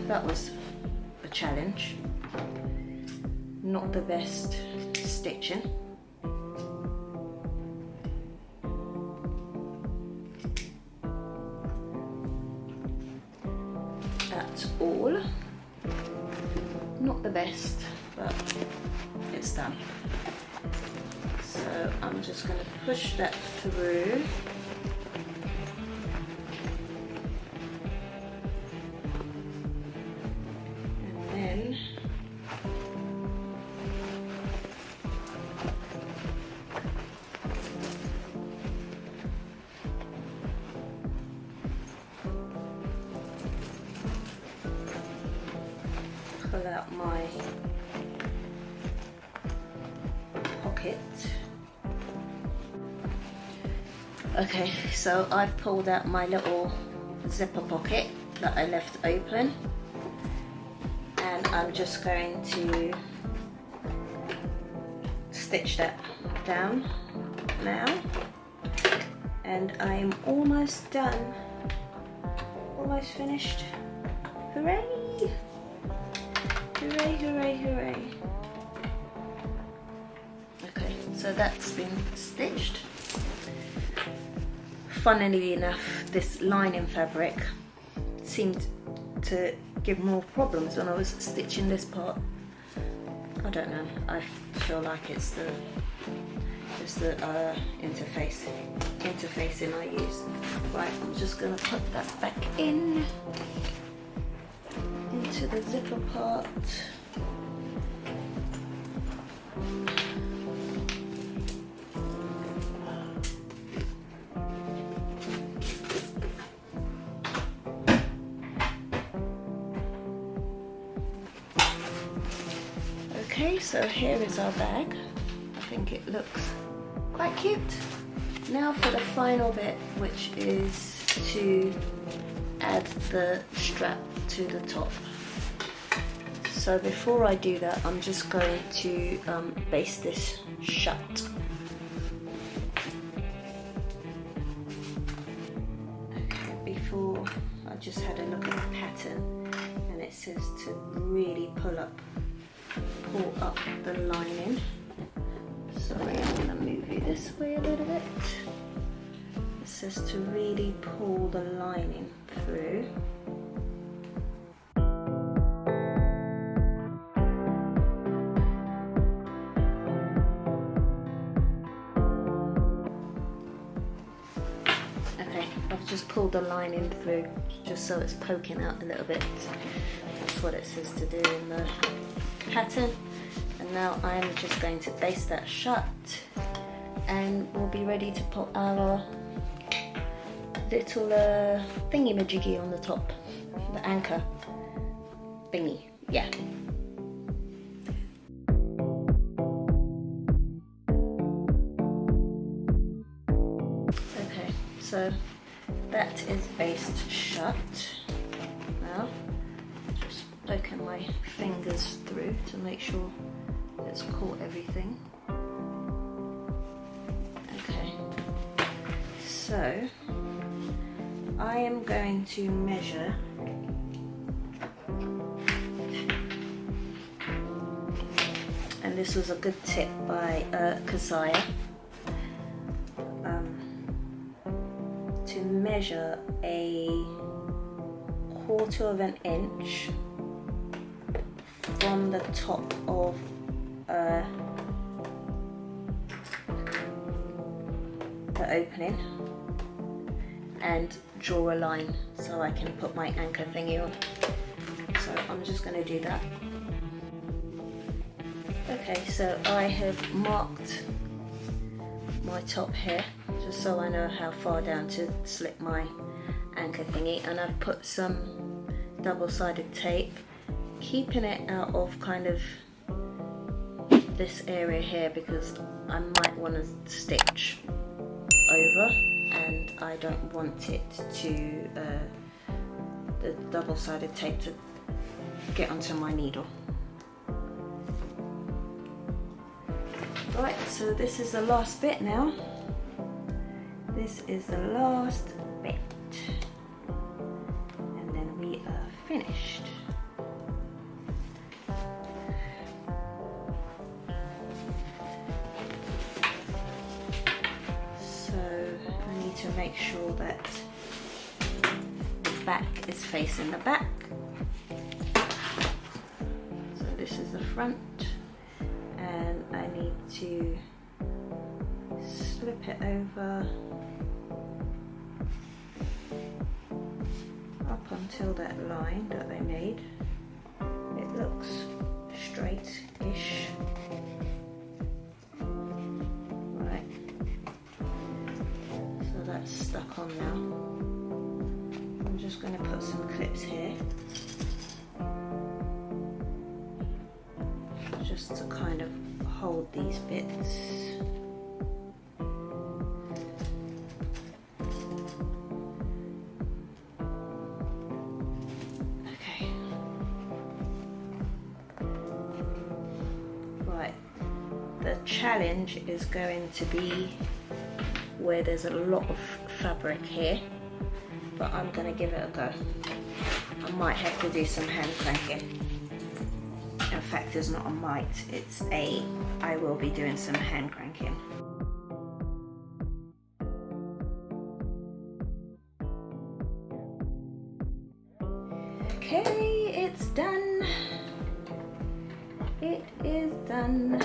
That was a challenge. Not the best stitching. At all. Not the best, but it's done. So I'm just going to push that through. Pull out my pocket. Okay, so I've pulled out my little zipper pocket that I left open, and I'm just going to stitch that down now, and I'm almost done, almost finished. Hooray! Hooray, hooray, hooray. Okay, so that's been stitched. Funnily enough, this lining fabric seemed to give more problems when I was stitching this part. I don't know, I feel like it's the interfacing I use. Right, I'm just gonna put that back in. Into the zipper part. Okay, so here is our bag. I think it looks quite cute. Now for the final bit, which is to add the strap to the top. So before I do that, I'm just going to baste this shut. Okay, before I just had a look at the pattern, and it says to really pull up the lining. Sorry, I'm going to move you this way a little bit. It says to really pull the lining through. I've just pulled the lining through just so it's poking out a little bit. That's what it says to do in the pattern. And now I'm just going to baste that shut, and we'll be ready to put our little thingy-majiggy on the top, the anchor thingy, yeah. Okay, so that is basted shut. Now, just poking my fingers through to make sure it's caught everything. Okay, so I am going to measure and this was a good tip by Xoxo, to measure a 1/4 of an inch from the top of the opening and draw a line so I can put my anchor thingy on. So I'm just going to do that. Okay, so I have marked my top here just so I know how far down to slip my anchor thingy, and I've put some double-sided tape, keeping it out of kind of this area here because I might want to stitch over and I don't want it to the double-sided tape to get onto my needle. Right, so this is the last bit now. This is the last bit. And then we are finished. So I need to make sure that the back is facing the back. So this is the front. And I need to slip it over up until that line that I made. It looks straight-ish. Right, so that's stuck on now. I'm just going to put some clips here, just to kind of hold these bits. Okay. Right. The challenge is going to be where there's a lot of fabric here, but I'm going to give it a go. I might have to do some hand cranking. In fact, it's not a might, it's a I will be doing some hand cranking. Okay, it's done. It is done.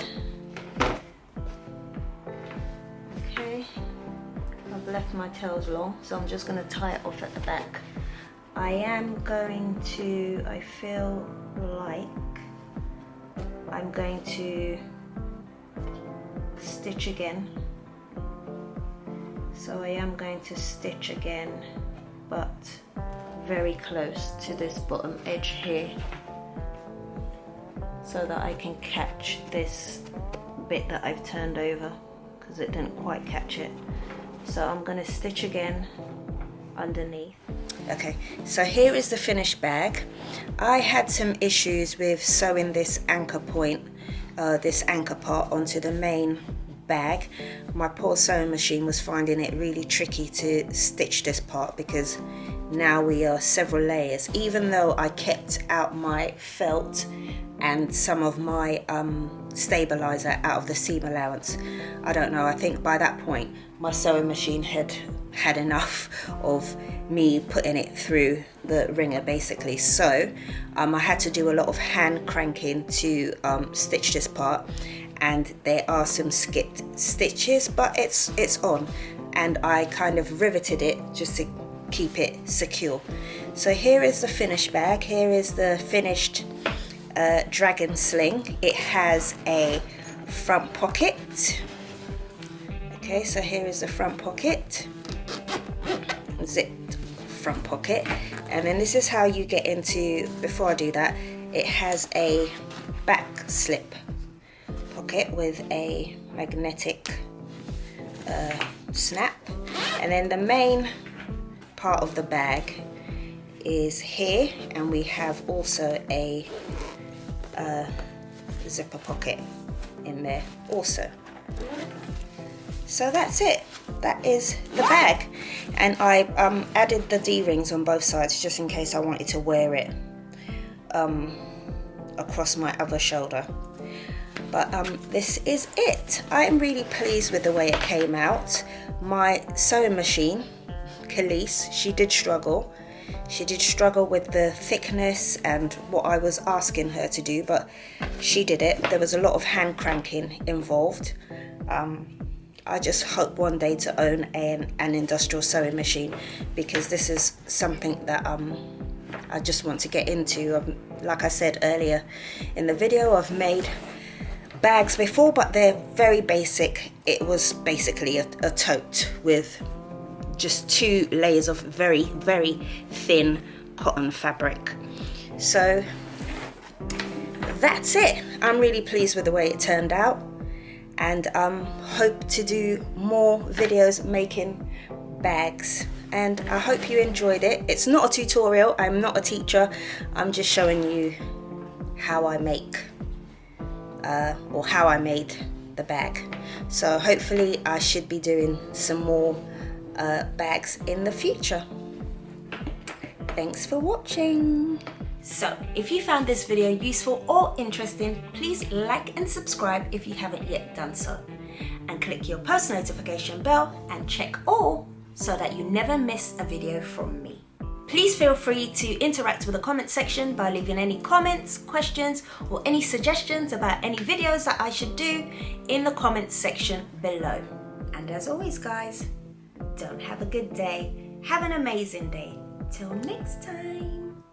Okay, I've left my tails long, so I'm just going to tie it off at the back. I am going to, I feel like I'm going to stitch again. So I am going to stitch again, but very close to this bottom edge here, so that I can catch this bit that I've turned over, because it didn't quite catch it. So I'm going to stitch again underneath. Okay, so here is the finished bag. I had some issues with sewing this anchor point, this anchor part onto the main bag. My poor sewing machine was finding it really tricky to stitch this part because now we are several layers. Even though I kept out my felt and some of my stabilizer out of the seam allowance, I don't know, I think by that point my sewing machine had had enough of me putting it through the wringer basically. So I had to do a lot of hand cranking to stitch this part, and there are some skipped stitches, but it's on, and I kind of riveted it just to keep it secure. So here is the finished bag. Here is the finished Dragon Sling. It has a front pocket. Okay, so here is the front pocket, zipped front pocket, and then this is how you get into, before I do that, it has a back slip pocket with a magnetic snap, and then the main part of the bag is here, and we have also a zipper pocket in there also. So that's it. That is the bag, and I added the D-rings on both sides just in case I wanted to wear it across my other shoulder. But this is it. I am really pleased with the way it came out. My sewing machine, Khalees, she did struggle. She did struggle with the thickness and what I was asking her to do, but she did it. There was a lot of hand cranking involved. I just hope one day to own an industrial sewing machine, because this is something that I just want to get into. Like I said earlier in the video, I've made bags before, but they're very basic. It was basically a tote with just 2 layers of very, very thin cotton fabric. So that's it. I'm really pleased with the way it turned out, and hope to do more videos making bags, and I hope you enjoyed it. It's not a tutorial, I'm not a teacher, I'm just showing you how I make or how I made the bag. So hopefully I should be doing some more bags in the future. Thanks for watching. So if you found this video useful or interesting, please like and subscribe if you haven't yet done so, and click your post notification bell and check all so that you never miss a video from me. Please feel free to interact with the comment section by leaving any comments, questions, or any suggestions about any videos that I should do in the comments section below. And as always guys, don't have a good day, have an amazing day. Till next time.